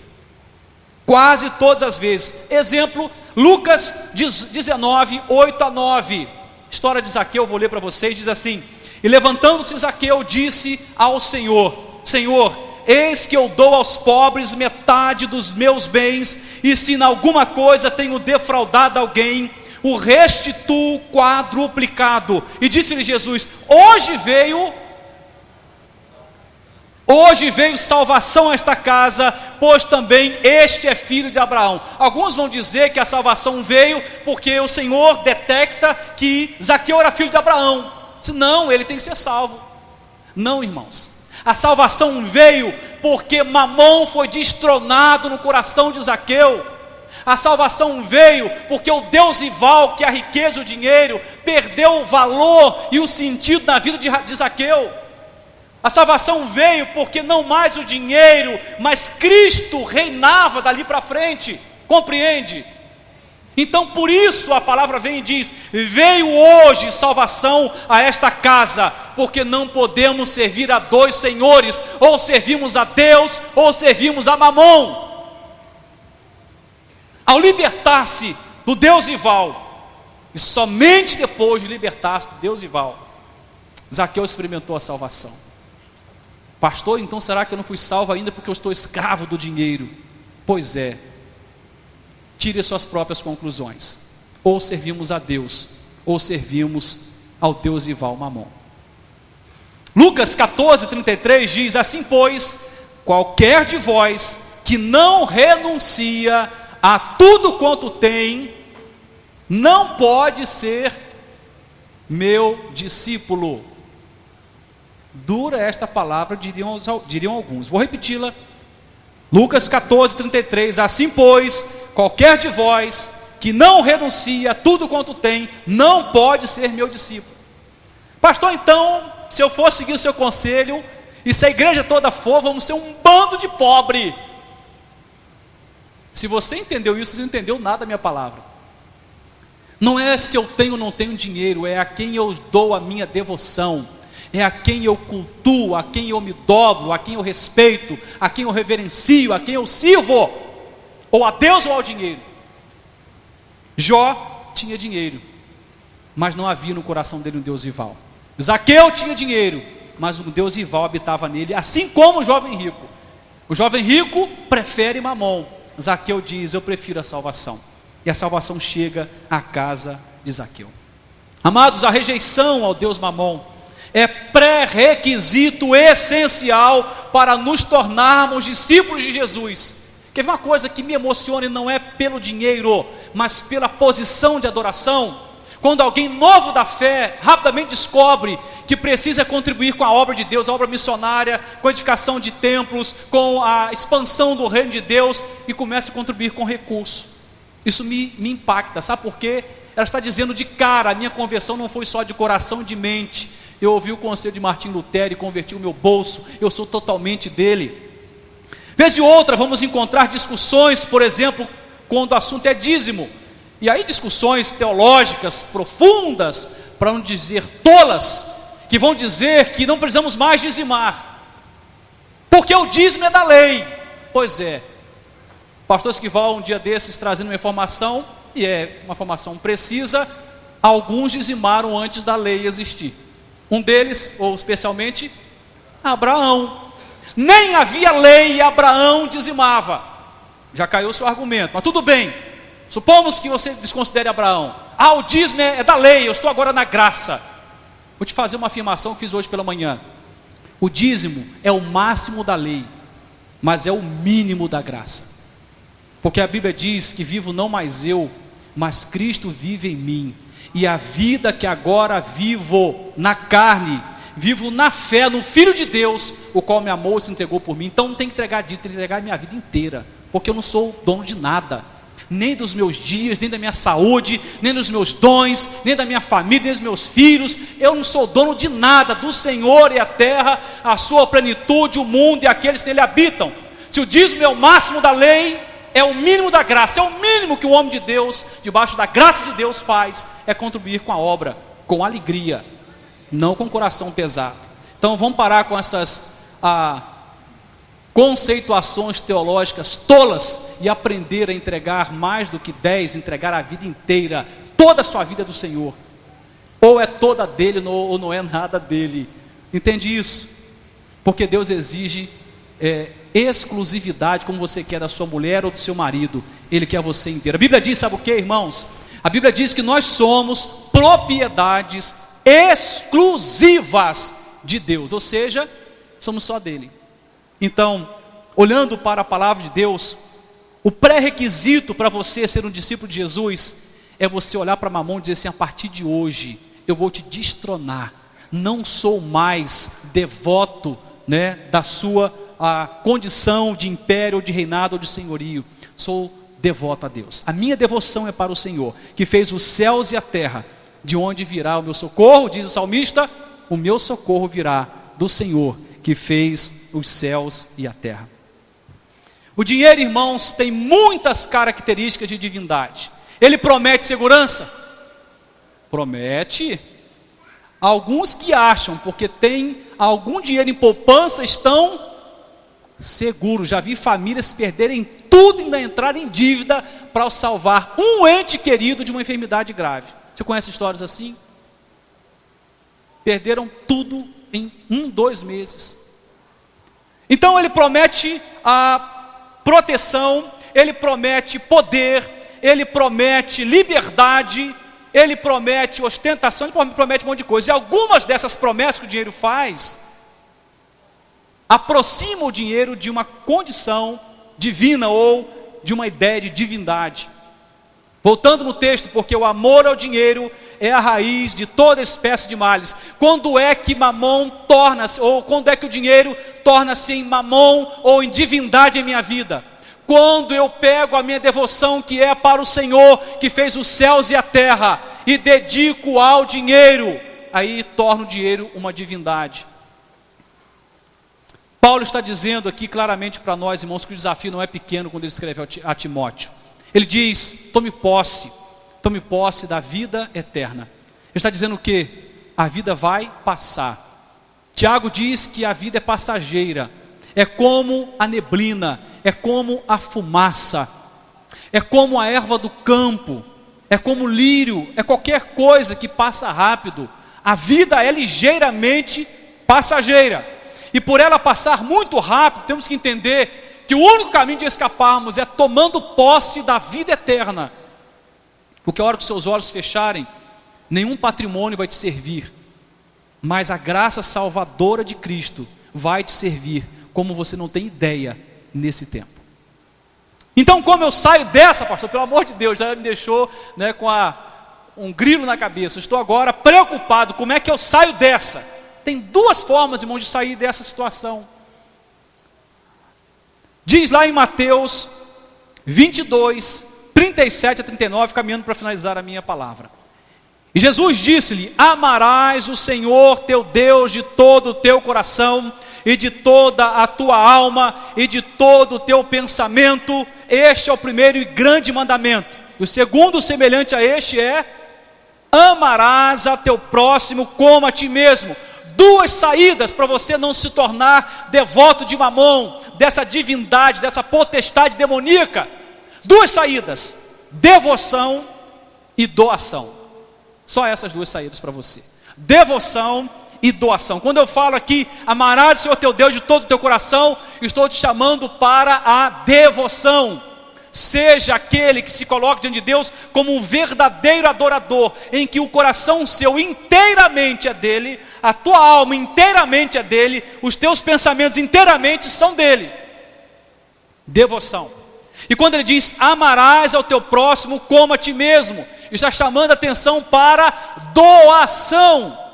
Quase todas as vezes. Exemplo, Lucas 19, 8 a 9. História de Zaqueu, vou ler para vocês, diz assim: e levantando-se Zaqueu, disse ao Senhor: Senhor, eis que eu dou aos pobres metade dos meus bens, e se em alguma coisa tenho defraudado alguém, o restituo quadruplicado. E disse-lhe Jesus: hoje veio salvação a esta casa, pois também este é filho de Abraão. Alguns vão dizer que a salvação veio porque o Senhor detecta que Zaqueu era filho de Abraão. Não, ele tem que ser salvo. Não, irmãos, a salvação veio porque Mamon foi destronado no coração de Zaqueu. A salvação veio porque o Deus rival, que é a riqueza e o dinheiro, perdeu o valor e o sentido na vida de Zaqueu. A salvação veio porque não mais o dinheiro, mas Cristo reinava dali para frente. Compreende? Então por isso a palavra vem e diz: veio hoje salvação a esta casa, porque não podemos servir a dois senhores, ou servimos a Deus, ou servimos a Mamon. Ao libertar-se do Deus rival, e somente depois de libertar-se do Deus rival, Zaqueu experimentou a salvação. Pastor, então será que eu não fui salvo ainda porque eu estou escravo do dinheiro? Pois é. Tire suas próprias conclusões. Ou servimos a Deus, ou servimos ao Deus rival Mamon. Lucas 14:33 diz: assim pois, qualquer de vós que não renuncia a tudo quanto tem, não pode ser meu discípulo. Dura esta palavra, diriam alguns. Vou repeti-la. Lucas 14:33. Assim pois, qualquer de vós que não renuncia a tudo quanto tem, não pode ser meu discípulo. Pastor, então, se eu for seguir o seu conselho, e se a igreja toda for, vamos ser um bando de pobre. Se você entendeu isso, você não entendeu nada da minha palavra. Não é se eu tenho ou não tenho dinheiro, é a quem eu dou a minha devoção, é a quem eu cultuo, a quem eu me dobro, a quem eu respeito, a quem eu reverencio, a quem eu sirvo, ou a Deus ou ao dinheiro. Jó tinha dinheiro, mas não havia no coração dele um Deus rival. Zaqueu tinha dinheiro, mas um Deus rival habitava nele, assim como o jovem rico. O jovem rico prefere Mamon. Zaqueu diz: eu prefiro a salvação. E a salvação chega à casa de Zaqueu. Amados, a rejeição ao Deus Mamon é pré-requisito essencial para nos tornarmos discípulos de Jesus. Quer ver uma coisa que me emociona, e não é pelo dinheiro, mas pela posição de adoração? Quando alguém novo da fé rapidamente descobre que precisa contribuir com a obra de Deus, a obra missionária, com a edificação de templos, com a expansão do reino de Deus, e começa a contribuir com recursos. Isso me impacta, sabe por quê? Ela está dizendo de cara: a minha conversão não foi só de coração e de mente. Eu ouvi o conselho de Martim Lutero e converti o meu bolso, eu sou totalmente dele. Vez de outra vamos encontrar discussões, por exemplo, quando o assunto é dízimo. E aí discussões teológicas profundas, para não dizer tolas, que vão dizer que não precisamos mais dizimar, porque o dízimo é da lei. Pois é, o pastor Esquival um dia desses trazendo uma informação, e é uma informação precisa: alguns dizimaram antes da lei existir. Um deles, ou especialmente, Abraão. Nem havia lei e Abraão dizimava. Já caiu o seu argumento, mas tudo bem. Supomos que você desconsidere Abraão. O dízimo é da lei, eu estou agora na graça. Vou te fazer uma afirmação que fiz hoje pela manhã. O dízimo é o máximo da lei, mas é o mínimo da graça. Porque a Bíblia diz que vivo não mais eu, mas Cristo vive em mim. E a vida que agora vivo na carne, vivo na fé, no Filho de Deus, o qual me amou e se entregou por mim. Então não tem que entregar dízimo, tem que entregar a minha vida inteira, porque eu não sou dono de nada, nem dos meus dias, nem da minha saúde, nem dos meus dons, nem da minha família, nem dos meus filhos. Eu não sou dono de nada. Do Senhor e a terra, a sua plenitude, o mundo e aqueles que nele habitam. Se o dízimo é o máximo da lei, é o mínimo da graça, é o mínimo que o homem de Deus, debaixo da graça de Deus faz, é contribuir com a obra, com alegria. não com coração pesado. Então vamos parar com essas conceituações teológicas tolas e aprender a entregar mais do que 10, entregar a vida inteira, toda a sua vida do Senhor. Ou é toda dele ou não é nada dele. Entende isso? Porque Deus exige exclusividade, como você quer da sua mulher ou do seu marido. Ele quer você inteiro. A Bíblia diz, sabe o que, irmãos? A Bíblia diz que nós somos propriedades exclusivas de Deus, ou seja, somos só dele. Então, olhando para a palavra de Deus, o pré-requisito para você ser um discípulo de Jesus é você olhar para Mamon e dizer assim: a partir de hoje eu vou te destronar, não sou mais devoto, da sua condição de império, ou de reinado, ou de senhorio. Sou devoto a Deus. A minha devoção é para o Senhor, que fez os céus e a terra. De onde virá o meu socorro? Diz o salmista: o meu socorro virá do Senhor, que fez os céus e a terra. O dinheiro, irmãos, tem muitas características de divindade. Ele promete segurança? Promete. Alguns que acham, porque tem algum dinheiro em poupança, estão seguros. Já vi famílias perderem tudo e ainda entrarem em dívida para salvar um ente querido de uma enfermidade grave. Você conhece histórias assim? Perderam tudo em 1-2 meses. Então ele promete a proteção, ele promete poder, ele promete liberdade, ele promete ostentação, ele promete um monte de coisa. E algumas dessas promessas que o dinheiro faz aproximam o dinheiro de uma condição divina ou de uma ideia de divindade. Voltando no texto, porque o amor ao dinheiro é a raiz de toda espécie de males. Quando é que Mamon torna-se, ou quando é que o dinheiro torna-se em Mamon ou em divindade em minha vida? Quando eu pego a minha devoção, que é para o Senhor, que fez os céus e a terra, e dedico ao dinheiro, aí torno o dinheiro uma divindade. Paulo está dizendo aqui claramente para nós, irmãos, que o desafio não é pequeno quando ele escreve a Timóteo. Ele diz: tome posse da vida eterna. Ele está dizendo o quê? A vida vai passar. Tiago diz que a vida é passageira, é como a neblina, é como a fumaça, é como a erva do campo, é como o lírio, é qualquer coisa que passa rápido. A vida é ligeiramente passageira, e por ela passar muito rápido, temos que entender que o único caminho de escaparmos é tomando posse da vida eterna. Porque a hora que seus olhos fecharem, nenhum patrimônio vai te servir, mas a graça salvadora de Cristo vai te servir, como você não tem ideia nesse tempo. Então, como eu saio dessa, pastor? Pelo amor de Deus, já me deixou com um grilo na cabeça. Estou agora preocupado, como é que eu saio dessa? Tem 2 formas, irmãos, de sair dessa situação. Diz lá em Mateus 22, 37 a 39, caminhando para finalizar a minha palavra. E Jesus disse-lhe: amarás o Senhor teu Deus de todo o teu coração, e de toda a tua alma, e de todo o teu pensamento. Este é o primeiro e grande mandamento. E o segundo, semelhante a este, é: amarás a teu próximo como a ti mesmo. 2 saídas para você não se tornar devoto de Mamon, dessa divindade, dessa potestade demoníaca. 2 saídas: devoção e doação. Só essas 2 saídas para você: devoção e doação. Quando eu falo aqui, amarás o Senhor teu Deus de todo o teu coração, estou te chamando para a devoção. Seja aquele que se coloca diante de Deus como um verdadeiro adorador, em que o coração seu inteiramente é dele, a tua alma inteiramente é dele, os teus pensamentos inteiramente são dele. Devoção. E quando ele diz: amarás ao teu próximo como a ti mesmo, está chamando a atenção para doação.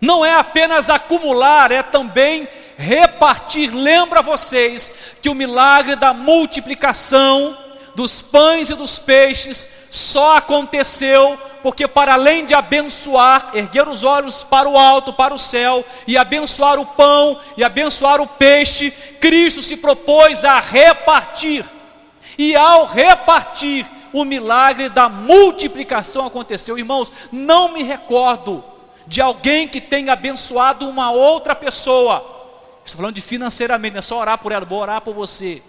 Não é apenas acumular, é também repartir. Lembra vocês que o milagre da multiplicação dos pães e dos peixes só aconteceu porque, para além de abençoar, erguer os olhos para o alto, para o céu, e abençoar o pão e abençoar o peixe, Cristo se propôs a repartir. E ao repartir, o milagre da multiplicação aconteceu. Irmãos, não me recordo de alguém que tenha abençoado uma outra pessoa. Estou falando de financeiramente, não é só orar por ela, vou orar por você.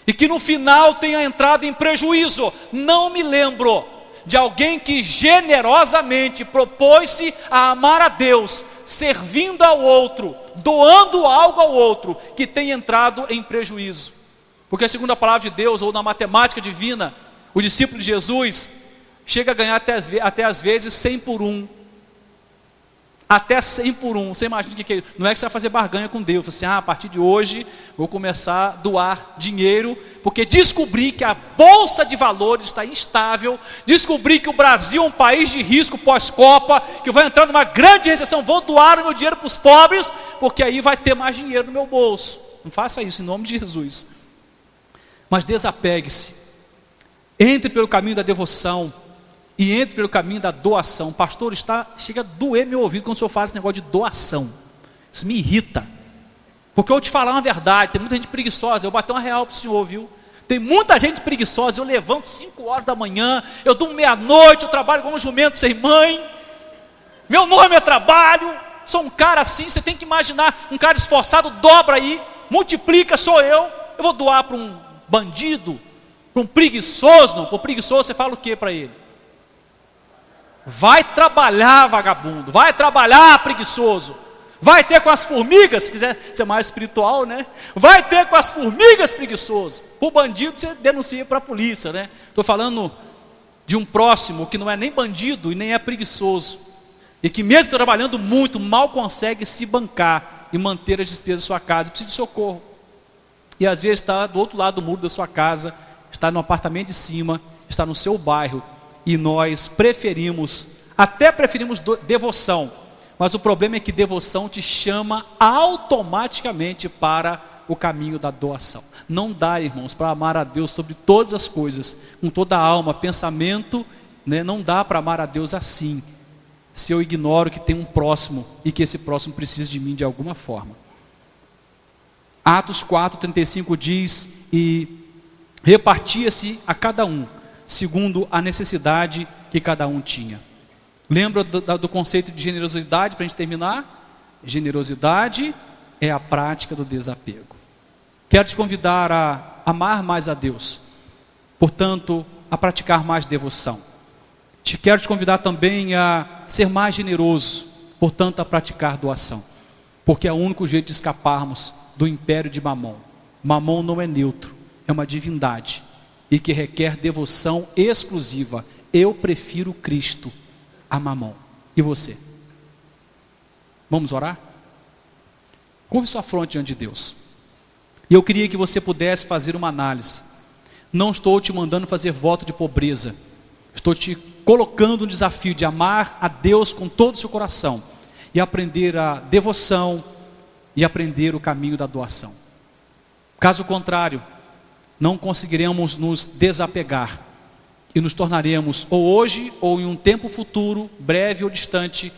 E que no final tenha entrado em prejuízo. Não me lembro de alguém que generosamente propôs-se a amar a Deus, servindo ao outro, doando algo ao outro, que tenha entrado em prejuízo. Porque segundo a palavra de Deus, ou na matemática divina, o discípulo de Jesus chega a ganhar até às vezes 100 por 1. Até 100 por 1. Você imagina que não é que você vai fazer barganha com Deus. Você, a partir de hoje vou começar a doar dinheiro, porque descobri que a bolsa de valores está instável, descobri que o Brasil é um país de risco pós-Copa, que vai entrar numa grande recessão, vou doar o meu dinheiro para os pobres, porque aí vai ter mais dinheiro no meu bolso. Não faça isso em nome de Jesus. Mas desapegue-se, entre pelo caminho da devoção e entre pelo caminho da doação. Pastor, chega a doer meu ouvido quando o senhor fala esse negócio de doação. Isso me irrita, porque eu vou te falar uma verdade, tem muita gente preguiçosa. Eu bati uma real para o senhor, viu? Tem muita gente preguiçosa. Eu levanto 5 horas da manhã, eu durmo meia-noite, eu trabalho igual um jumento sem mãe, meu nome é trabalho. Sou um cara assim, você tem que imaginar, um cara esforçado, dobra aí, multiplica, sou eu vou doar para um bandido, para um preguiçoso? Não, para o preguiçoso você fala o que para ele? Vai trabalhar, vagabundo, vai trabalhar, preguiçoso, vai ter com as formigas, se quiser ser mais espiritual, né? Vai ter com as formigas, preguiçoso. Para o bandido você denuncia para a polícia, né? Estou falando de um próximo que não é nem bandido e nem é preguiçoso, e que mesmo trabalhando muito, mal consegue se bancar e manter as despesas da sua casa, precisa de socorro. E às vezes está do outro lado do muro da sua casa, está no apartamento de cima, está no seu bairro, e nós preferimos devoção, mas o problema é que devoção te chama automaticamente para o caminho da doação. Não dá, irmãos, para amar a Deus sobre todas as coisas, com toda a alma, pensamento, né? Não dá para amar a Deus assim, se eu ignoro que tem um próximo, e que esse próximo precisa de mim de alguma forma. Atos 4:35 diz: e repartia-se a cada um, segundo a necessidade que cada um tinha. Lembra do conceito de generosidade, para a gente terminar? Generosidade é a prática do desapego. Quero te convidar a amar mais a Deus, portanto, a praticar mais devoção. Quero te convidar também a ser mais generoso, portanto, a praticar doação, porque é o único jeito de escaparmos do império de Mamon. Mamon não é neutro, é uma divindade, e que requer devoção exclusiva. Eu prefiro Cristo a Mamon. E você? Vamos orar? Curve sua fronte diante de Deus. E eu queria que você pudesse fazer uma análise. Não estou te mandando fazer voto de pobreza, estou te colocando um desafio de amar a Deus com todo o seu coração, e aprender a devoção, e aprender o caminho da doação. Caso contrário, não conseguiremos nos desapegar, e nos tornaremos, ou hoje, ou em um tempo futuro, breve ou distante,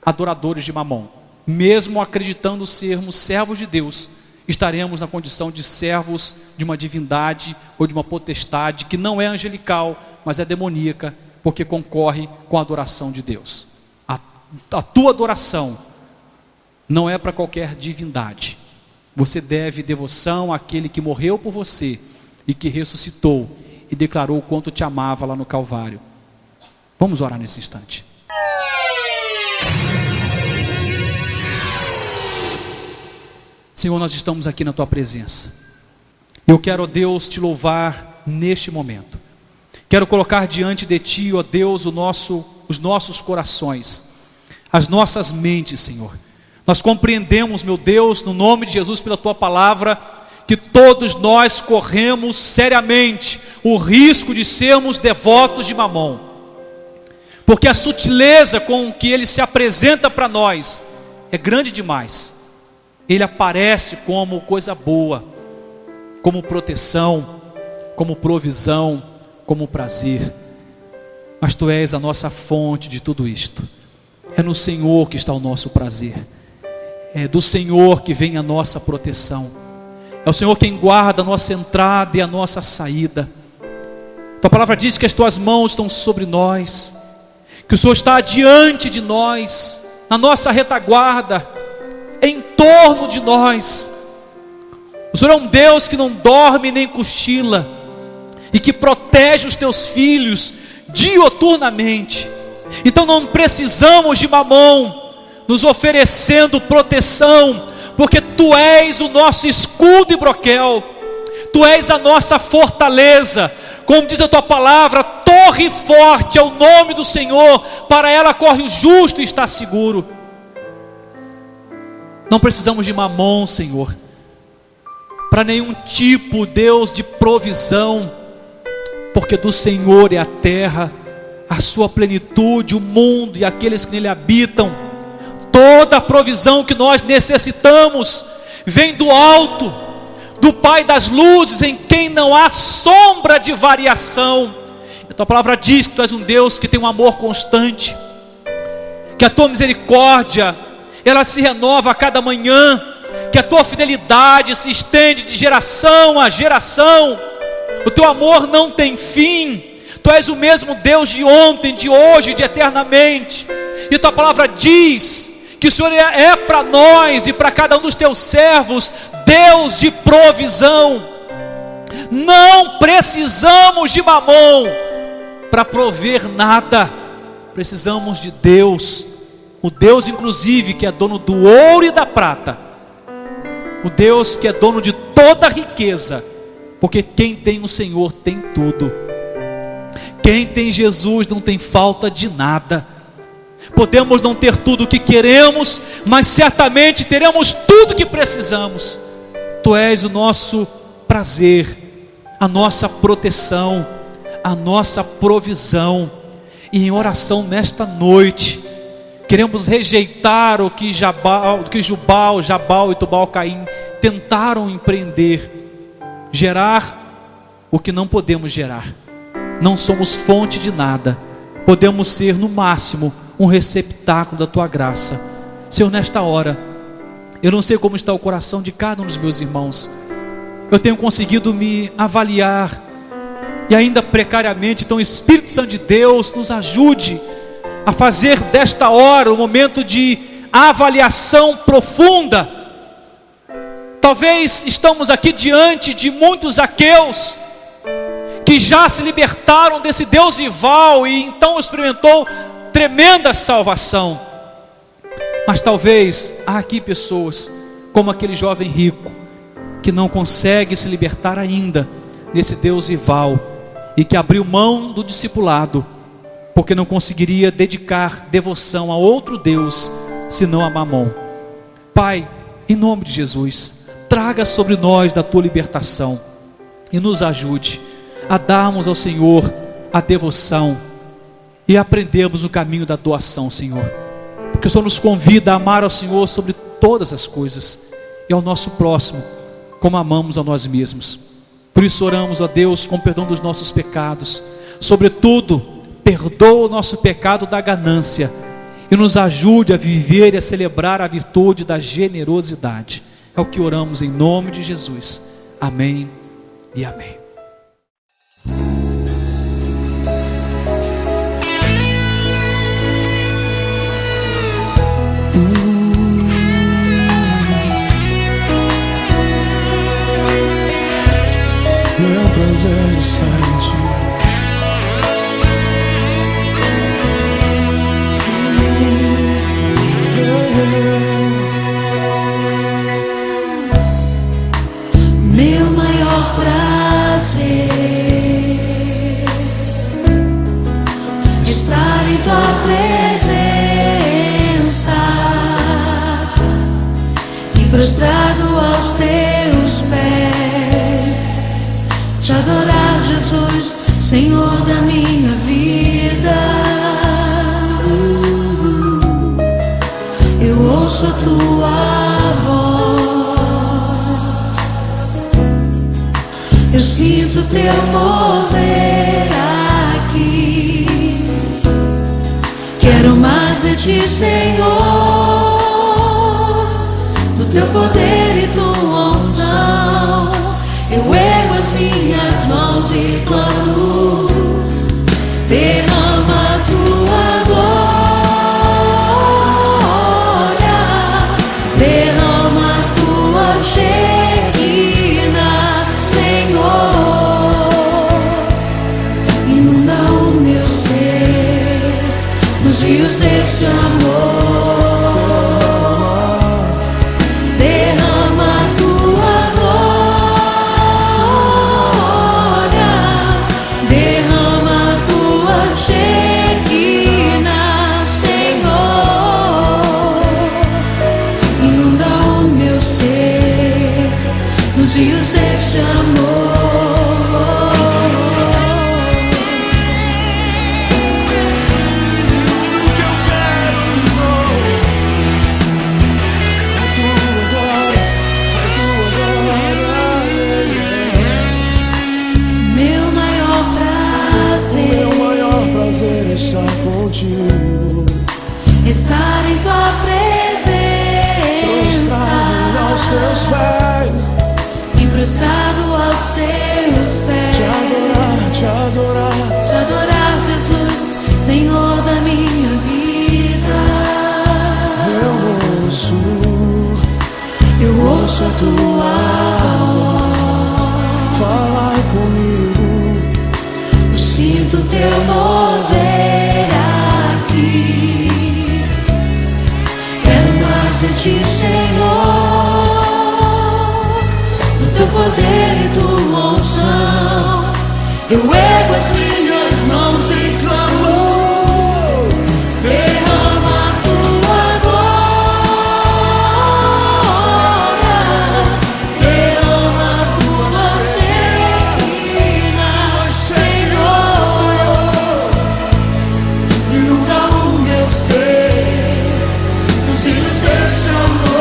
adoradores de Mamon. Mesmo acreditando sermos servos de Deus, estaremos na condição de servos de uma divindade, ou de uma potestade, que não é angelical, mas é demoníaca, porque concorre com a adoração de Deus. A tua adoração não é para qualquer divindade. Você deve devoção àquele que morreu por você, e que ressuscitou, e declarou o quanto te amava lá no Calvário. Vamos orar nesse instante. Senhor, nós estamos aqui na tua presença. Eu quero, ó Deus, te louvar neste momento. Quero colocar diante de ti, ó Deus, os nossos corações, as nossas mentes, Senhor. Nós compreendemos, meu Deus, no nome de Jesus, pela tua palavra, que todos nós corremos seriamente o risco de sermos devotos de Mamon, porque a sutileza com que ele se apresenta para nós é grande demais. Ele aparece como coisa boa, como proteção, como provisão, como prazer, mas tu és a nossa fonte de tudo isto. É no Senhor que está o nosso prazer, é do Senhor que vem a nossa proteção, é o Senhor quem guarda a nossa entrada e a nossa saída. Tua palavra diz que as tuas mãos estão sobre nós, que o Senhor está diante de nós, na nossa retaguarda, em torno de nós. O Senhor é um Deus que não dorme nem cochila, e que protege os teus filhos dioturnamente. Então não precisamos de Mamom nos oferecendo proteção, porque Tu és o nosso escudo e broquel, Tu és a nossa fortaleza. Como diz a Tua palavra, torre forte é o nome do Senhor, para ela corre o justo e está seguro. Não precisamos de Mamom, Senhor, para nenhum tipo, Deus, de provisão, porque do Senhor é a terra, a sua plenitude, o mundo e aqueles que nele habitam. Toda a provisão que nós necessitamos vem do alto, do Pai das luzes, em quem não há sombra de variação. A Tua palavra diz que Tu és um Deus que tem um amor constante, que a Tua misericórdia, ela se renova a cada manhã, que a Tua fidelidade se estende de geração a geração. O Teu amor não tem fim. Tu és o mesmo Deus de ontem, de hoje, de eternamente. E Tua palavra diz que o Senhor é para nós e para cada um dos Teus servos Deus de provisão. Não precisamos de Mamom para prover nada. Precisamos de Deus, o Deus inclusive que é dono do ouro e da prata, o Deus que é dono de toda a riqueza, porque quem tem o Senhor tem tudo. Quem tem Jesus não tem falta de nada. Podemos não ter tudo o que queremos, mas certamente teremos tudo o que precisamos. Tu és o nosso prazer, a nossa proteção, a nossa provisão. E em oração nesta noite, queremos rejeitar o que Jubal, Jabal e Tubal-Caim tentaram empreender, gerar o que não podemos gerar. Não somos fonte de nada, podemos ser no máximo um receptáculo da Tua graça. Senhor, nesta hora, eu não sei como está o coração de cada um dos meus irmãos. Eu tenho conseguido me avaliar, e ainda precariamente. Então Espírito Santo de Deus, nos ajude a fazer desta hora um momento de avaliação profunda. Talvez estamos aqui diante de muitos Zaqueus que já se libertaram desse Deus rival e então experimentou tremenda salvação. Mas talvez há aqui pessoas como aquele jovem rico que não consegue se libertar ainda desse Deus rival e que abriu mão do discipulado porque não conseguiria dedicar devoção a outro Deus senão a Mamom. Pai, em nome de Jesus, traga sobre nós da Tua libertação e nos ajude a darmos ao Senhor a devoção e aprendemos o caminho da doação, Senhor, porque o Senhor nos convida a amar ao Senhor sobre todas as coisas e ao nosso próximo como amamos a nós mesmos. Por isso oramos a Deus com perdão dos nossos pecados, sobretudo perdoa o nosso pecado da ganância e nos ajude a viver e a celebrar a virtude da generosidade. É o que oramos em nome de Jesus. Amém e amém. Meu prazer está em Ti. Meu maior prazer estar em Tua presença e prostrado aos Teus pés, Te adorar, Jesus, Senhor da minha vida. Eu ouço a Tua voz, eu sinto Teu mover aqui. Quero mais de Ti, Senhor, do Teu poder e Tua unção. Eu ergo as minhas mãos e clamo, derrama Tua glória. deste amor. Estar contigo, estar em tua presença, prostrado aos teus pés, e prostrado aos teus pés, te adorar, te adorar, Jesus, Senhor da minha vida. Eu ouço a tua voz falar comigo, sinto teu mover aqui. Quero mais de ti, Senhor, no teu poder e tua unção. Eu ergo as minhas mãos em clamor. Derrama a tua glória, derrama a tua Shekinah, Senhor. Inunda o meu ser, os rios deste amor.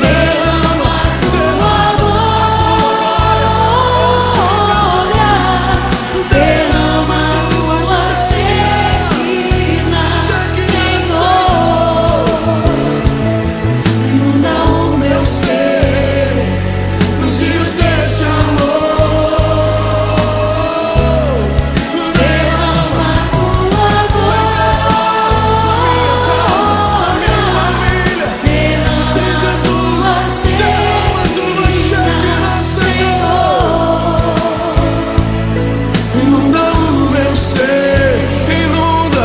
Derrama a tua glória, derrama a tua Shekinah, Senhor. Inunda o meu ser, os rios deste amor. Derrama a tua glória, derrama sem Jesus, derrama a tua Shekinah, Senhor. Inunda o meu ser, inunda,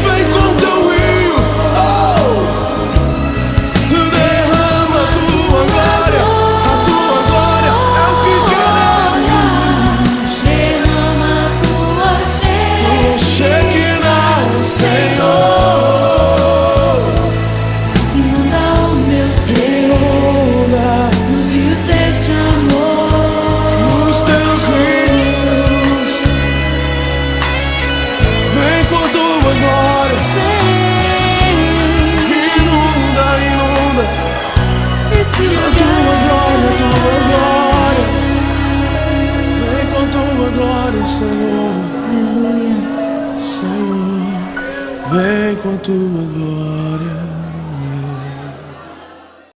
vem com teu rio, oh. Derrama a tua glória é o que queremos. derrama a tua Shekinah, Senhor, inunda o meu ser, inunda os rios deste amor. os teus rios, vem com tua glória, inunda, inunda Esse a tua glória, vem com tua glória, Senhor, Aleluia. Senhor, vem com tua glória.